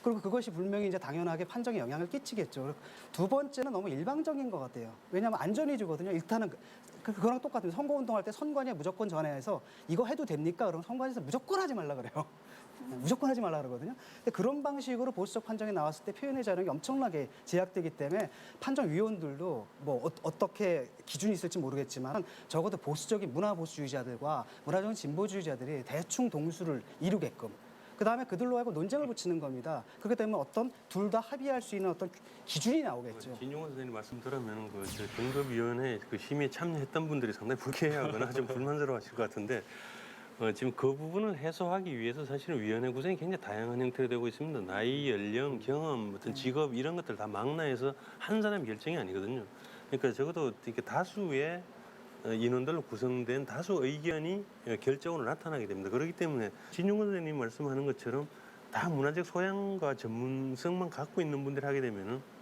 그리고 그것이 분명히 이제 당연하게 판정에 영향을 끼치겠죠. 두 번째는 너무 일방적인 것 같아요. 왜냐하면 안전 위주거든요. 일단은 그거랑 똑같은 선거운동할 때 선관위에 무조건 전화해서 이거 해도 됩니까? 그러면 선관위에서 무조건 하지 말라 그래요. 무조건 하지 말라 그러거든요. 근데 그런 방식으로 보수적 판정이 나왔을 때 표현의 자유가 엄청나게 제약되기 때문에 판정위원들도 뭐 어떻게 기준이 있을지 모르겠지만 적어도 보수적인 문화 보수주의자들과 문화적인 진보주의자들이 대충 동수를 이루게끔 그다음에 그들로 하여금 논쟁을 붙이는 겁니다. 그렇기 때문에 어떤 둘 다 합의할 수 있는 어떤 기준이 나오겠죠. 진용원 선생님 말씀 들으면 등급위원회 심의에 참여했던 분들이 상당히 불쾌해하거나 좀 불만스러워하실 것 같은데 지금 그 부분을 해소하기 위해서 사실은 위원회 구성이 굉장히 다양한 형태로 되고 있습니다. 나이, 연령, 경험, 어떤 직업 이런 것들 다 망라해서 한 사람의 결정이 아니거든요. 그러니까 적어도 이렇게 다수의 인원들로 구성된 다수 의견이 결정으로 나타나게 됩니다. 그렇기 때문에 진용건 선생님 말씀하는 것처럼 다 문화적 소양과 전문성만 갖고 있는 분들이 하게 되면은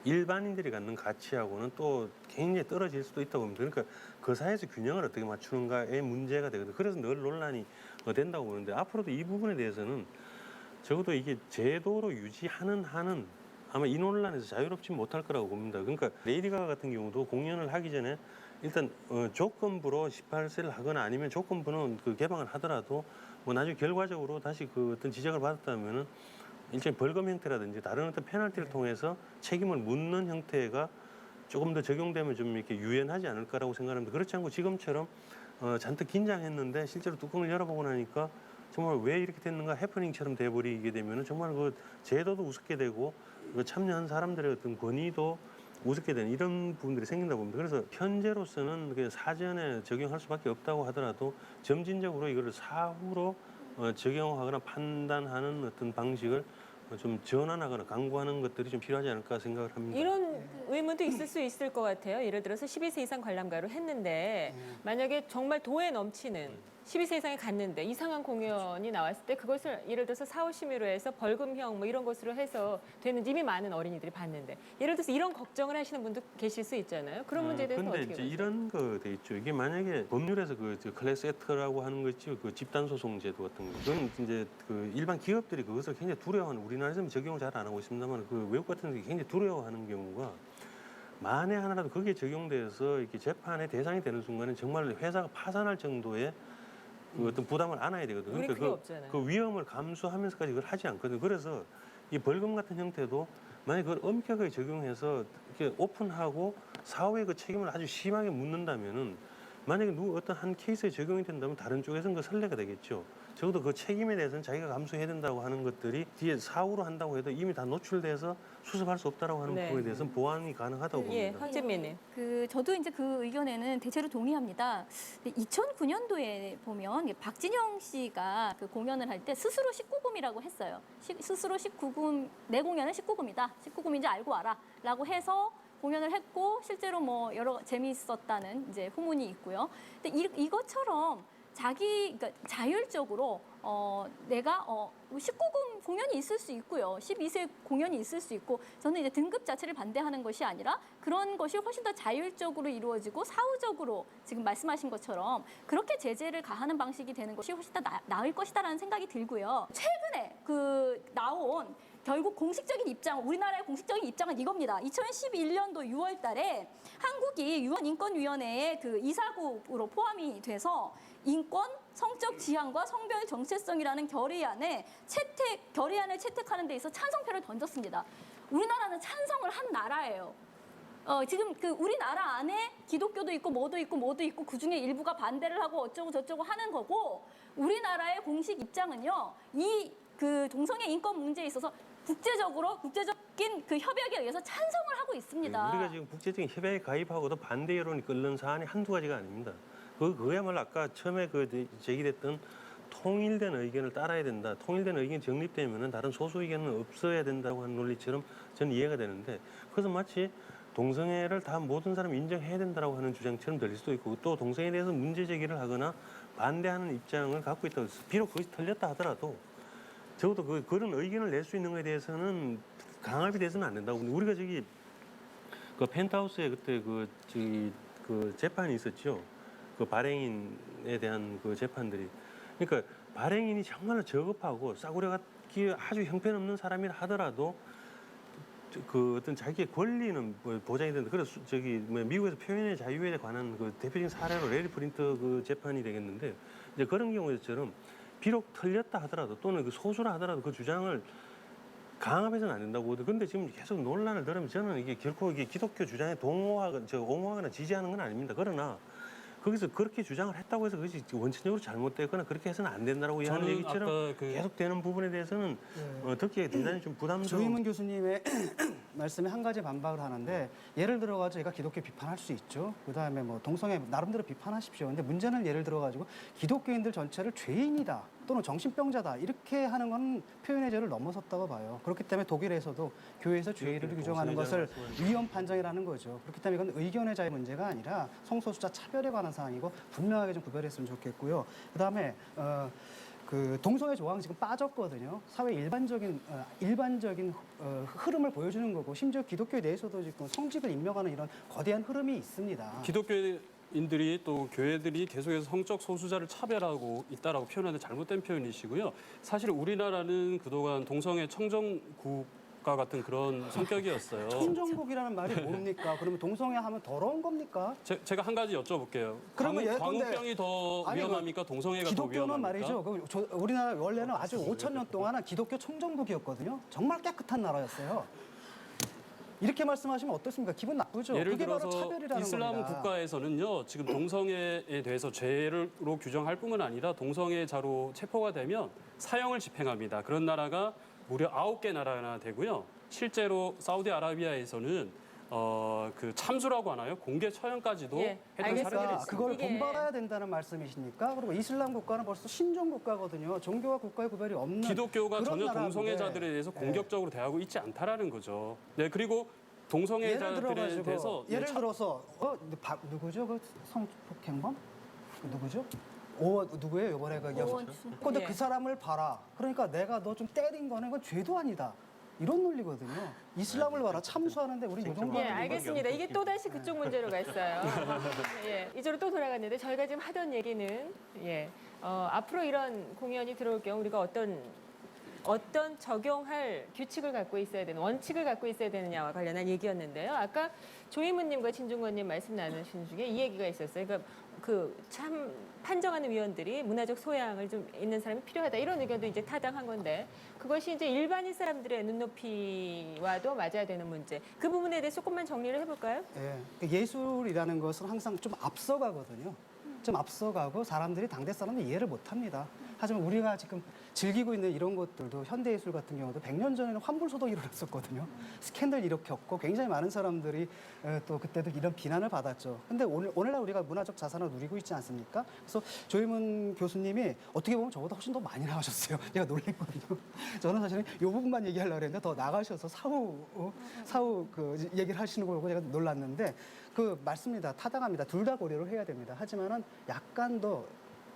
일반인들이 갖는 가치하고는 또 굉장히 떨어질 수도 있다고 봅니다. 그러니까 그 사이에서 균형을 어떻게 맞추는가의 문제가 되거든요. 그래서 늘 논란이 된다고 보는데 앞으로도 이 부분에 대해서는 적어도 이게 제도로 유지하는 한은 아마 이 논란에서 자유롭지 못할 거라고 봅니다. 그러니까 레이디 가가 같은 경우도 공연을 하기 전에 일단 조건부로 18세를 하거나 아니면 조건부는 그 개방을 하더라도 뭐 나중에 결과적으로 다시 그 어떤 지적을 받았다면은 일종의 벌금 형태라든지 다른 어떤 페널티를 통해서 책임을 묻는 형태가 조금 더 적용되면 좀 이렇게 유연하지 않을까라고 생각합니다. 그렇지 않고 지금처럼 잔뜩 긴장했는데 실제로 뚜껑을 열어보고 나니까 정말 왜 이렇게 됐는가 해프닝처럼 돼버리게 되면은 정말 그 제도도 우습게 되고 그 참여한 사람들의 어떤 권위도 우습게 되는 이런 부분들이 생긴다고 봅니다. 그래서 현재로서는 그냥 사전에 적용할 수밖에 없다고 하더라도 점진적으로 이거를 사후로 적용하거나 판단하는 어떤 방식을 좀 전환하거나 강구하는 것들이 좀 필요하지 않을까 생각을 합니다. 이런 의문도 있을 수 있을 것 같아요. 예를 들어서 12세 이상 관람가로 했는데 만약에 정말 도에 넘치는 12세 이상에 갔는데 이상한 공연이 나왔을 때 그것을 예를 들어서 사후심의로 해서 벌금형 뭐 이런 것으로 해서 되는지 이미 많은 어린이들이 봤는데 예를 들어서 이런 걱정을 하시는 분도 계실 수 있잖아요. 그런 문제에 대해서는 근데 어떻게 이제 보세요? 이런 거 돼 있죠. 이게 만약에 법률에서 그 클래스 액트라고 하는 거 있죠. 그 집단 소송 제도 같은 거. 그건 이제 그 일반 기업들이 그것을 굉장히 두려워하는 우리나라에서는 적용을 잘 안 하고 있습니다만 그 외국 같은 데 굉장히 두려워하는 경우가 만에 하나라도 그게 적용돼서 이렇게 재판의 대상이 되는 순간에 정말 회사가 파산할 정도의 그 어떤 부담을 안아야 되거든요. 우리 그러니까 없잖아요. 그 위험을 감수하면서까지 그걸 하지 않거든요. 그래서 이 벌금 같은 형태도 만약에 그걸 엄격하게 적용해서 이렇게 오픈하고 사후에 그 책임을 아주 심하게 묻는다면은 만약에 어떤 한 케이스에 적용이 된다면 다른 쪽에서는 그 선례가 되겠죠. 적어도 그 책임에 대해서는 자기가 감수해야 된다고 하는 것들이 뒤에 사후로 한다고 해도 이미 다 노출돼서 수습할 수 없다라고 하는 네. 부분에 대해서는 보완이 가능하다고 봅니다. 황진미님. 저도 이제 그 의견에는 대체로 동의합니다. 2009년도에 보면 박진영 씨가 그 공연을 할 때 스스로 19금이라고 했어요. 스스로 19금, 내 공연은 19금이다. 19금인지 알고 와라라고 해서 공연을 했고 실제로 뭐 여러 재미있었다는 이제 후문이 있고요. 근데 이것처럼 그러니까 자율적으로 내가 19금 공연이 있을 수 있고요. 12세 공연이 있을 수 있고 저는 이제 등급 자체를 반대하는 것이 아니라 그런 것이 훨씬 더 자율적으로 이루어지고 사후적으로 지금 말씀하신 것처럼 그렇게 제재를 가하는 방식이 되는 것이 훨씬 더 나을 것이다라는 생각이 들고요. 최근에 나온 결국 공식적인 입장, 우리나라의 공식적인 입장은 이겁니다. 2011년도 6월 달에 한국이 유엔인권위원회의 그 이사국으로 포함이 돼서 인권, 성적 지향과 성별 정체성이라는 결의안을 채택하는 데 있어 찬성표를 던졌습니다. 우리나라는 찬성을 한 나라예요. 지금 그 우리나라 안에 기독교도 있고 뭐도 있고 그중에 일부가 반대를 하고 어쩌고 저쩌고 하는 거고 우리나라의 공식 입장은요. 그 동성애 인권 문제에 있어서 국제적인 그 협약에 의해서 찬성을 하고 있습니다. 우리가 지금 국제적인 협약에 가입하고도 반대 여론이 끓는 사안이 한두 가지가 아닙니다. 그야말로 아까 처음에 제기됐던 통일된 의견을 따라야 된다. 통일된 의견이 정립되면은 다른 소수 의견은 없어야 된다고 하는 논리처럼 저는 이해가 되는데 그래서 마치 동성애를 다 모든 사람이 인정해야 된다고 하는 주장처럼 들릴 수도 있고 또 동성애에 대해서 문제 제기를 하거나 반대하는 입장을 갖고 있다고 해서 비록 그것이 틀렸다 하더라도 적어도 그런 의견을 낼 수 있는 것에 대해서는 강압이 돼서는 안 된다고. 우리가 그 펜트하우스에 그때 그 재판이 있었죠. 그 발행인에 대한 그 재판들이. 그러니까 발행인이 정말로 저급하고 싸구려 같기 아주 형편없는 사람이라 하더라도 그 어떤 자기의 권리는 보장이 된다. 그래서 미국에서 표현의 자유에 관한 그 대표적인 사례로 레리 프린터 그 재판이 되겠는데 이제 그런 경우에처럼 비록 틀렸다 하더라도 또는 그 소수라 하더라도 그 주장을 강압해서는 안 된다고. 그런데 지금 계속 논란을 들으면 저는 이게 결코 기독교 주장에 옹호하거나 지지하는 건 아닙니다. 그러나 거기서 그렇게 주장을 했다고 해서 그것이 원천적으로 잘못되거나 그렇게 해서는 안 된다라고 하는 얘기처럼 계속되는 부분에 대해서는 듣기에 대단히 좀 부담스러운. 조희문 교수님의 말씀에 한 가지 반박을 하는데 예를 들어가지고 저희가 기독교 비판할 수 있죠. 그다음에 뭐 동성애 나름대로 비판하십시오. 근데 문제는 예를 들어가지고 기독교인들 전체를 죄인이다 또는 정신병자다 이렇게 하는 건 표현의 자유를 넘어섰다고 봐요. 그렇기 때문에 독일에서도 교회에서 죄를 규정하는 것을 위헌 판정이라는 거죠. 그렇기 때문에 이건 의견의 자유 문제가 아니라 성소수자 차별에 관한 사항이고 분명하게 좀 구별했으면 좋겠고요. 그다음에 그 동성애 조항 지금 빠졌거든요. 사회 일반적인 흐름을 보여주는 거고 심지어 기독교에 대해서도 지금 성직을 임명하는 이런 거대한 흐름이 있습니다. 기독교인들이 또 교회들이 계속해서 성적 소수자를 차별하고 있다라고 표현하는 잘못된 표현이시고요. 사실 우리나라는 그동안 동성애 청정국가 같은 그런 성격이었어요. 청정국이라는 말이 뭡니까? 그러면 동성애 하면 더러운 겁니까? 제가 한 가지 여쭤볼게요. 그러면 광우병이 더 위험합니까? 동성애가 더 위험합니까? 말이죠. 우리나라 원래는 아주 5,000년 동안은 기독교 청정국이었거든요. 정말 깨끗한 나라였어요. 이렇게 말씀하시면 어떻습니까? 기분 나쁘죠. 예를 그게 들어서 바로 차별이라는 이슬람 겁니다. 국가에서는요. 지금 동성애에 대해서 죄로 규정할 뿐만 아니라 동성애자로 체포가 되면 사형을 집행합니다. 그런 나라가 무려 9개 나라나 되고요. 실제로 사우디아라비아에서는 그 참수라고 하나요? 공개 처형까지도 했던 사례들이 있습니다. 그걸 본받아야 된다는 말씀이십니까? 그리고 이슬람 국가는 벌써 신종 국가거든요. 종교와 국가의 구별이 없는 기독교가 그런 전혀 나라인데. 동성애자들에 대해서 공격적으로 대하고 있지 않다라는 거죠. 네, 그리고 동성애자들에 대해서 예를 들어서 누구죠? 그 성폭행범? 누구죠? 누구예요? 이번에 근데 그 사람을 봐라. 그러니까 내가 너 좀 때린 거는 이건 죄도 아니다. 이런 논리거든요. 이슬람을 봐라. 참수하는데 우리 이 정도. 예, 알겠습니다. 이게 또 다시 그쪽 문제로 갔어요. 예, 이쪽으로 또 돌아갔는데 저희가 지금 하던 얘기는 앞으로 이런 공연이 들어올 경우 우리가 어떤 적용할 규칙을 갖고 있어야 되는 원칙을 갖고 있어야 되느냐와 관련한 얘기였는데요. 아까 조희문님과 진중권님 말씀 나누신 중에 이 얘기가 있었어요. 그러니까 참 판정하는 위원들이 문화적 소양을 좀 있는 사람이 필요하다 이런 의견도 이제 타당한 건데 그것이 이제 일반인 사람들의 눈높이와도 맞아야 되는 문제. 그 부분에 대해서 조금만 정리를 해볼까요? 예, 예술이라는 것은 항상 좀 앞서가거든요. 좀 앞서가고 사람들이 당대 사람들이 이해를 못합니다. 하지만 우리가 지금 즐기고 있는 이런 것들도 현대예술 같은 경우도 100년 전에는 환불소동이 일어났었거든요. 스캔들 일으켰고 굉장히 많은 사람들이 또 그때도 이런 비난을 받았죠. 근데 오늘날 우리가 문화적 자산을 누리고 있지 않습니까? 그래서 조희문 교수님이 어떻게 보면 저보다 훨씬 더 많이 나가셨어요. 제가 놀랬거든요. 저는 사실은 이 부분만 얘기하려고 했는데 더 나가셔서 사후 그 얘기를 하시는 걸 보고 제가 놀랐는데 맞습니다. 타당합니다. 둘 다 고려를 해야 됩니다. 하지만은 약간 더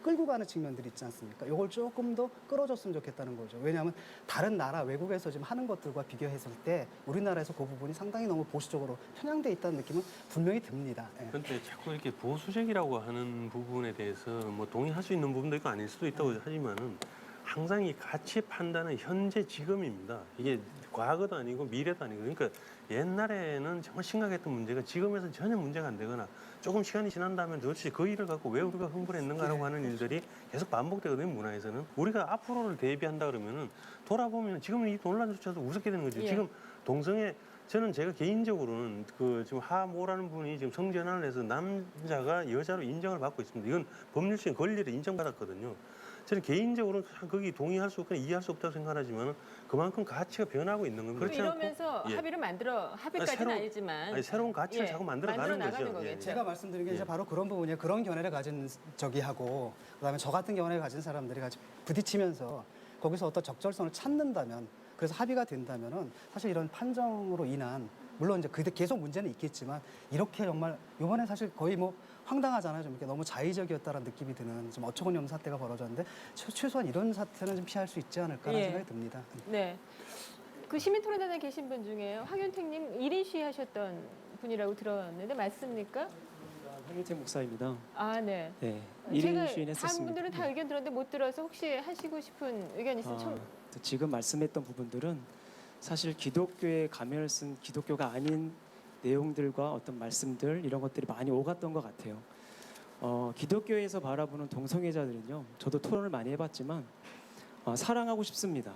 끌고 가는 측면들이 있지 않습니까? 이걸 조금 더 끌어줬으면 좋겠다는 거죠. 왜냐하면 다른 나라 외국에서 지금 하는 것들과 비교했을 때 우리나라에서 그 부분이 상당히 너무 보수적으로 편향돼 있다는 느낌은 분명히 듭니다. 예. 그런데 자꾸 이렇게 보수적이라고 하는 부분에 대해서 뭐 동의할 수 있는 부분도 있고 아닐 수도 있다고 하지만은 항상 이 가치 판단은 현재 지금입니다. 이게 과거도 아니고 미래도 아니고 그러니까 옛날에는 정말 심각했던 문제가 지금에서 전혀 문제가 안 되거나 조금 시간이 지난다면 도대체 그 일을 갖고 왜 우리가 흥분했는가라고 하는 일들이 계속 반복되거든요. 문화에서는 우리가 앞으로를 대비한다 그러면은 돌아보면 지금은 이 논란조차도 우습게 되는 거죠. 예. 지금 동성애 저는 제가 개인적으로는 그 지금 하모라는 분이 지금 성전환을 해서 남자가 여자로 인정을 받고 있습니다. 이건 법률적인 권리를 인정받았거든요. 저는 개인적으로는 거기 동의할 수 없거나 이해할 수 없다고 생각하지만 그만큼 가치가 변하고 있는 겁니다. 그렇지 않고 이러면서 예. 합의를 만들어 합의까지는 새로운- 아니지만 아니, 새로운 가치를 자꾸 만들어가는 나가는 거죠. 거겠죠. 예. 제가 말씀드린 게 이제 예. 바로 그런 부분이에요. 그런 견해를 가진 저기하고 그다음에 저 같은 견해를 가진 사람들이 같이 부딪히면서 거기서 어떤 적절성을 찾는다면 그래서 합의가 된다면은 사실 이런 판정으로 인한 물론 이제 그때 계속 문제는 있겠지만 이렇게 정말 이번에 사실 거의 뭐 황당하잖아요. 좀 이렇게 너무 자의적이었다라는 느낌이 드는 좀 어처구니없는 사태가 벌어졌는데 최소한 이런 사태는 좀 피할 수 있지 않을까라는 예. 생각이 듭니다. 네. 그 시민토론단에 계신 분 중에 황윤택님 1인 시위하셨던 분이라고 들었는데 맞습니까? 황윤택 목사입니다. 아, 네. 네, 제가 1인 시위는 다른 했었습니다. 분들은 다 의견 들었는데 못 들어서 혹시 하시고 싶은 의견 있으면 좀 지금 말씀했던 부분들은 사실 기독교에 가면을 쓴 기독교가 아닌 내용들과 어떤 말씀들 이런 것들이 많이 오갔던 것 같아요. 기독교에서 바라보는 동성애자들은요. 저도 토론을 많이 해봤지만 사랑하고 싶습니다.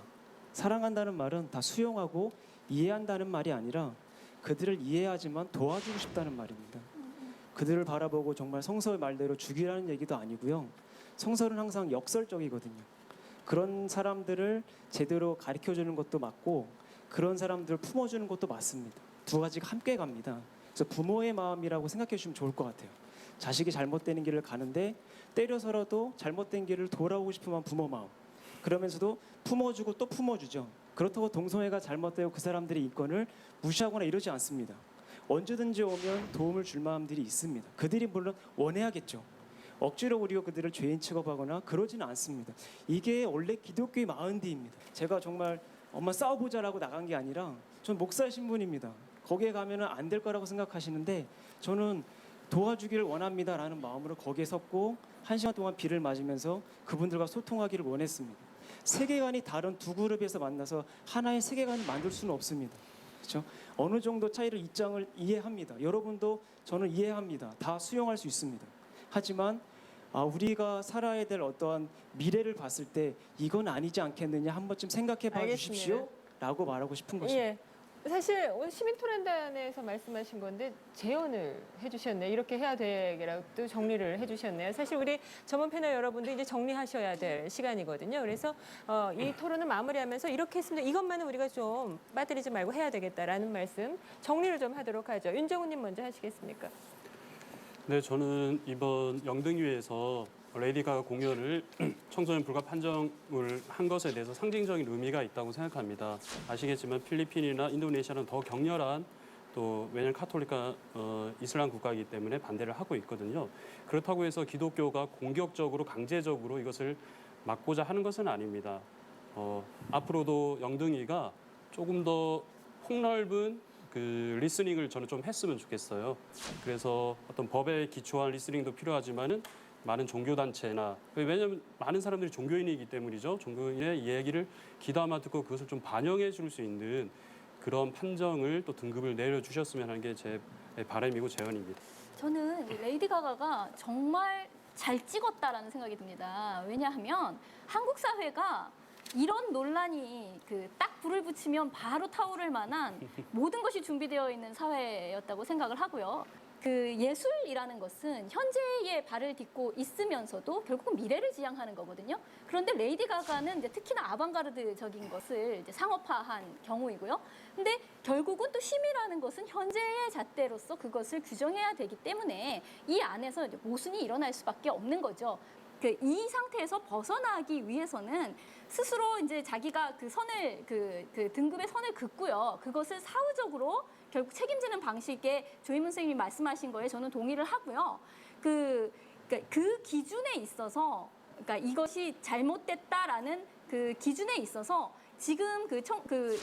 사랑한다는 말은 다 수용하고 이해한다는 말이 아니라 그들을 이해하지만 도와주고 싶다는 말입니다. 그들을 바라보고 정말 성서의 말대로 죽이라는 얘기도 아니고요. 성서는 항상 역설적이거든요. 그런 사람들을 제대로 가르쳐주는 것도 맞고 그런 사람들을 품어주는 것도 맞습니다. 두 가지가 함께 갑니다. 그래서 부모의 마음이라고 생각해 주시면 좋을 것 같아요. 자식이 잘못되는 길을 가는데 때려서라도 잘못된 길을 돌아오고 싶은 마음 부모 마음. 그러면서도 품어주고 또 품어주죠. 그렇다고 동성애가 잘못되고 그 사람들의 인권을 무시하거나 이러지 않습니다. 언제든지 오면 도움을 줄 마음들이 있습니다. 그들이 물론 원해야겠죠. 억지로 우리가 그들을 죄인 취급하거나 그러지는 않습니다. 이게 원래 기독교의 마은디입니다. 제가 정말 엄마 싸워보자라고 나간 게 아니라 전 목사 신분입니다. 거기에 가면은 안 될 거라고 생각하시는데 저는 도와주기를 원합니다라는 마음으로 거기에 섰고 1시간 동안 비를 맞으면서 그분들과 소통하기를 원했습니다. 세계관이 다른 두 그룹에서 만나서 하나의 세계관을 만들 수는 없습니다. 그렇죠? 어느 정도 차이를 입장을 이해합니다. 여러분도 저는 이해합니다. 다 수용할 수 있습니다. 하지만 우리가 살아야 될 어떠한 미래를 봤을 때 이건 아니지 않겠느냐 한 번쯤 생각해 봐 주십시오 라고 말하고 싶은 것입니다. 예. 사실 오늘 시민토론단에서 말씀하신 건데 재연을 해주셨네요. 이렇게 해야 되라고 정리를 해주셨네요. 사실 우리 전문 패널 여러분도 이제 정리하셔야 될 시간이거든요. 그래서 이 토론을 마무리하면서 이렇게 했습니다. 이것만은 우리가 좀 빠뜨리지 말고 해야 되겠다라는 말씀 정리를 좀 하도록 하죠. 윤정훈님 먼저 하시겠습니까? 네, 저는 이번 영등위에서 레이디 가가 공연을 청소년 불가 판정을 한 것에 대해서 상징적인 의미가 있다고 생각합니다. 아시겠지만 필리핀이나 인도네시아는 더 격렬한 또 왜냐하면 카톨릭과 이슬람 국가이기 때문에 반대를 하고 있거든요. 그렇다고 해서 기독교가 공격적으로 강제적으로 이것을 막고자 하는 것은 아닙니다. 앞으로도 영등위가 조금 더 폭넓은 그 리스닝을 저는 좀 했으면 좋겠어요. 그래서 어떤 법에 기초한 리스닝도 필요하지만은 많은 종교단체나 왜냐하면 많은 사람들이 종교인이기 때문이죠. 종교인의 이야기를 귀담아 듣고 그것을 좀 반영해 줄 수 있는 그런 판정을 또 등급을 내려주셨으면 하는 게 제 바람이고 제언입니다. 저는 레이디 가가가 정말 잘 찍었다라는 생각이 듭니다. 왜냐하면 한국 사회가 이런 논란이 딱 불을 붙이면 바로 타오를 만한 모든 것이 준비되어 있는 사회였다고 생각을 하고요. 예술이라는 것은 현재의 발을 딛고 있으면서도 결국은 미래를 지향하는 거거든요. 그런데 레이디 가가는 이제 특히나 아방가르드적인 것을 이제 상업화한 경우이고요. 근데 결국은 또 심이라는 것은 현재의 잣대로서 그것을 규정해야 되기 때문에 이 안에서 이제 모순이 일어날 수밖에 없는 거죠. 이 상태에서 벗어나기 위해서는 스스로 이제 자기가 그 선을 그 등급의 선을 긋고요. 그것을 사후적으로 결국 책임지는 방식에 조희문 선생님이 말씀하신 거에 저는 동의를 하고요. 그 기준에 있어서 그러니까 이것이 잘못됐다라는 그 기준에 있어서 지금 그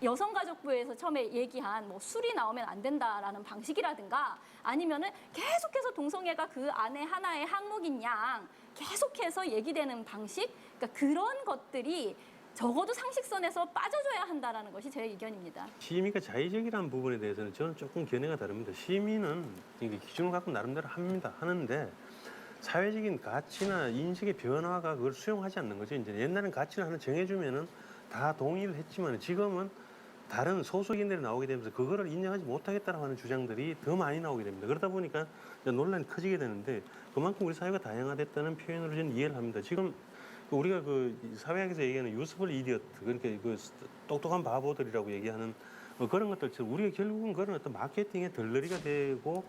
여성가족부에서 처음에 얘기한 뭐 술이 나오면 안 된다라는 방식이라든가 아니면은 계속해서 동성애가 그 안에 하나의 항목인 양 계속해서 얘기되는 방식, 그러니까 그런 것들이 적어도 상식선에서 빠져줘야 한다라는 것이 제 의견입니다. 시민과 자의적이라는 부분에 대해서는 저는 조금 견해가 다릅니다. 시민은 기준을 갖고 나름대로 하는데 사회적인 가치나 인식의 변화가 그걸 수용하지 않는 거죠. 이제 옛날엔 가치를 하나 정해주면은 다 동의를 했지만 지금은 다른 소수견들이 나오게 되면서 그거를 인정하지 못하겠다라고 하는 주장들이 더 많이 나오게 됩니다. 그러다 보니까 논란이 커지게 되는데 그만큼 우리 사회가 다양화됐다는 표현으로 저는 이해를 합니다. 지금 우리가 그 사회학에서 얘기하는 유스풀 이디어트, 그러니까 그 똑똑한 바보들이라고 얘기하는 그런 것들처럼 우리가 결국은 그런 어떤 마케팅의 덜러리가 되고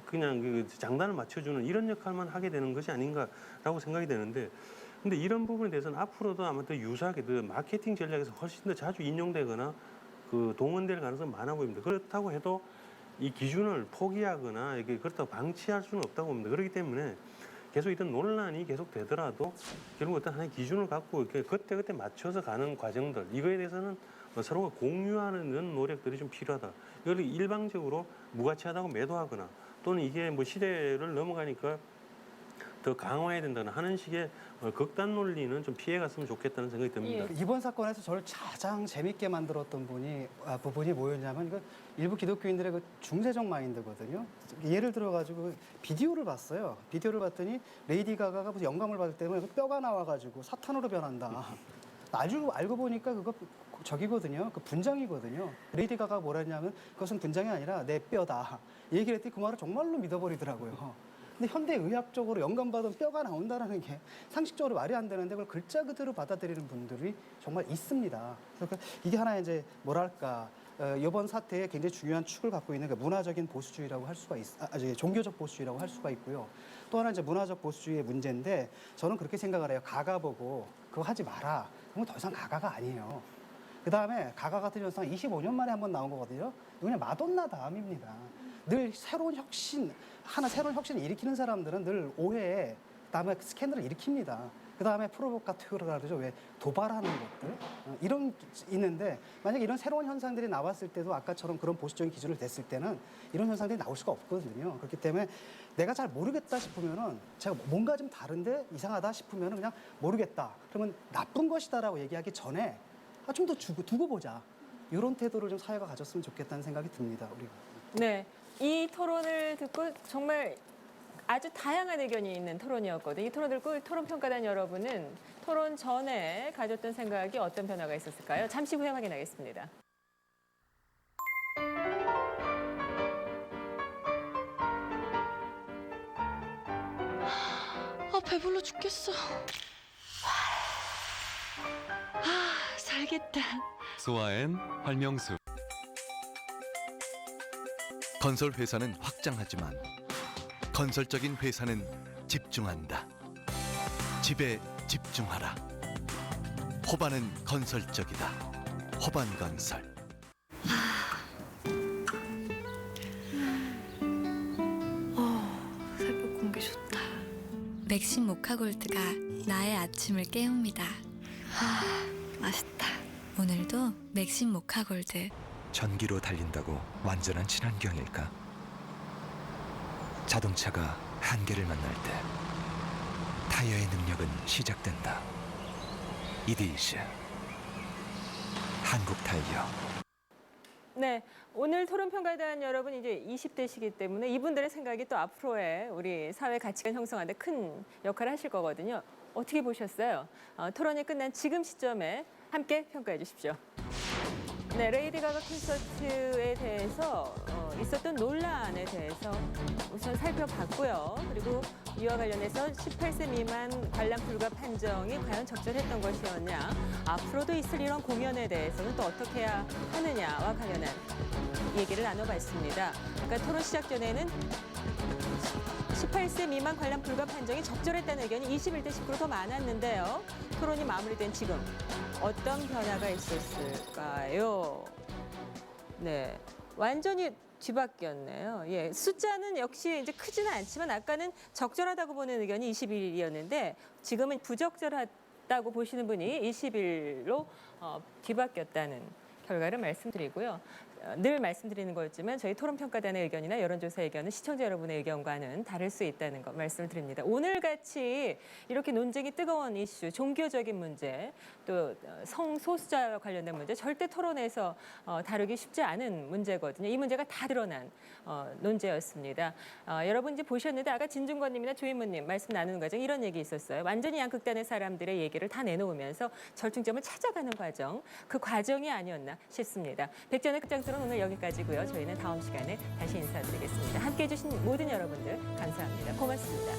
그냥 그 장단을 맞춰주는 이런 역할만 하게 되는 것이 아닌가라고 생각이 되는데, 근데 이런 부분에 대해서는 앞으로도 아마 더 유사하게 그 마케팅 전략에서 훨씬 더 자주 인용되거나 그 동원될 가능성이 많아 보입니다. 그렇다고 해도 이 기준을 포기하거나 이게 그렇다고 방치할 수는 없다고 봅니다. 그렇기 때문에 계속 이런 논란이 계속 되더라도 결국 어떤 하나의 기준을 갖고 이렇게 그때그때 맞춰서 가는 과정들, 이거에 대해서는 서로가 공유하는 노력들이 좀 필요하다. 이걸 일방적으로 무가치하다고 매도하거나 또는 이게 뭐 시대를 넘어가니까 더 강화해야 된다는 하는 식의 극단 논리는 좀 피해갔으면 좋겠다는 생각이 듭니다. 이번 사건에서 저를 가장 재밌게 만들었던 부분이 뭐였냐면 그 일부 기독교인들의 그 중세적 마인드거든요. 예를 들어가지고 비디오를 봤어요. 비디오를 봤더니 레이디 가가가 무슨 영감을 받을 때문에 뼈가 나와가지고 사탄으로 변한다. 알고 보니까 그거 저기거든요. 그 분장이거든요. 레이디 가가가 뭐라 했냐면 그것은 분장이 아니라 내 뼈다. 이 얘기를 했더니 그 말을 정말로 믿어버리더라고요. 근데 현대 의학적으로 영감받은 뼈가 나온다는 게 상식적으로 말이 안 되는데 그걸 글자 그대로 받아들이는 분들이 정말 있습니다. 그래서 이게 하나 이제 뭐랄까 이번 사태에 굉장히 중요한 축을 갖고 있는 그 문화적인 보수주의라고 할 수가 종교적 보수주의라고 할 수가 있고요. 또 하나 이제 문화적 보수주의의 문제인데 저는 그렇게 생각을 해요. 가가 보고 그거 하지 마라. 그러면 더 이상 가가가 아니에요. 그 다음에 가가 같은 현상 25년 만에 한번 나온 거거든요. 이거 그냥 마돈나 다음입니다. 늘 새로운 혁신을 일으키는 사람들은 늘 오해에 그다음에 스캔들을 일으킵니다. 그다음에 프로보카티브라 그러죠. 왜 도발하는 것들 이런 있는데 만약 이런 새로운 현상들이 나왔을 때도 아까처럼 그런 보수적인 기준을 댔을 때는 이런 현상들이 나올 수가 없거든요. 그렇기 때문에 내가 잘 모르겠다 싶으면은 제가 뭔가 좀 다른데 이상하다 싶으면은 그냥 모르겠다. 그러면 나쁜 것이다라고 얘기하기 전에 좀 더 두고 보자. 이런 태도를 좀 사회가 가졌으면 좋겠다는 생각이 듭니다. 우리가. 네. 이 토론을 듣고 정말 아주 다양한 의견이 있는 토론이었거든요. 이 토론 듣고 토론평가단 여러분은 토론 전에 가졌던 생각이 어떤 변화가 있었을까요? 잠시 후에 확인하겠습니다. 배불러 죽겠어. 살겠다. 소아엔 활명수. 건설 회사는 확장하지만 건설적인 회사는 집중한다. 집에 집중하라. 호반은 건설적이다. 호반건설. 새벽 공기 좋다. 맥심 모카골드가 나의 아침을 깨웁니다. 맛있다. 오늘도 맥심 모카골드. 전기로 달린다고 완전한 친환경일까? 자동차가 한계를 만날 때 타이어의 능력은 시작된다. 이디즈 한국 타이어. 네, 오늘 토론평가단 여러분 이제 20대시기 때문에 이분들의 생각이 또 앞으로의 우리 사회 가치관 형성하는 데 큰 역할을 하실 거거든요. 어떻게 보셨어요? 토론이 끝난 지금 시점에 함께 평가해 주십시오. 네, 레이디 가가 콘서트에 대해서 있었던 논란에 대해서 우선 살펴봤고요. 그리고 이와 관련해서 18세 미만 관람 불가 판정이 과연 적절했던 것이었냐, 앞으로도 있을 이런 공연에 대해서는 또 어떻게 해야 하느냐와 관련한 얘기를 나눠봤습니다. 그러니까 토론 시작 전에는 18세 미만 관람 불가 판정이 적절했다는 의견이 21대 19로 더 많았는데요. 토론이 마무리된 지금 어떤 변화가 있었을까요? 네, 완전히 뒤바뀌었네요. 예, 숫자는 역시 이제 크지는 않지만 아까는 적절하다고 보는 의견이 21이었는데 지금은 부적절하다고 보시는 분이 21로 뒤바뀌었다는 결과를 말씀드리고요. 늘 말씀드리는 거였지만 저희 토론평가단의 의견이나 여론조사 의견은 시청자 여러분의 의견과는 다를 수 있다는 거 말씀을 드립니다. 오늘같이 이렇게 논쟁이 뜨거운 이슈, 종교적인 문제, 또 성소수자와 관련된 문제 절대 토론에서 다루기 쉽지 않은 문제거든요. 이 문제가 다 드러난 논제였습니다. 여러분 이제 보셨는데 아까 진중권님이나 조인무님 말씀 나누는 과정 이런 얘기 있었어요. 완전히 양극단의 사람들의 얘기를 다 내놓으면서 절충점을 찾아가는 과정, 그 과정이 아니었나 싶습니다. 백전의 극장토론 오늘 여기까지고요. 저희는 다음 시간에 다시 인사드리겠습니다. 함께해 주신 모든 여러분들 감사합니다. 고맙습니다.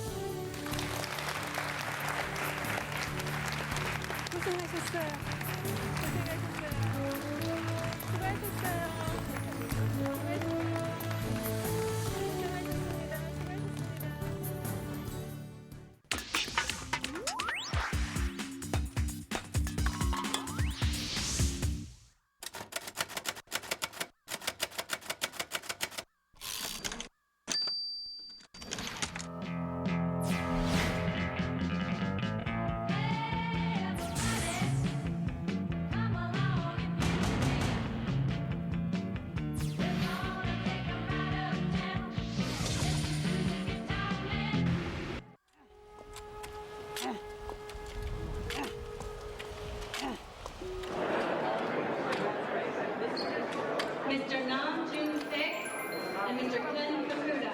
고생하셨어요. 수고하셨어요. Mr. Nam June Sik and Mr. Glenn Kakuda.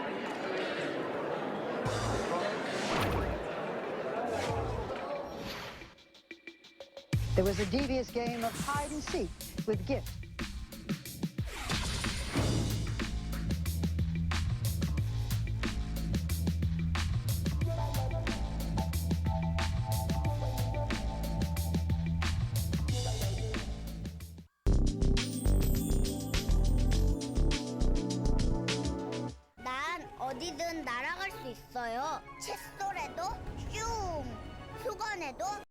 There was a devious game of hide and seek with gifts. 난 어디든 날아갈 수 있어요. 칫솔에도 슝, 수건에도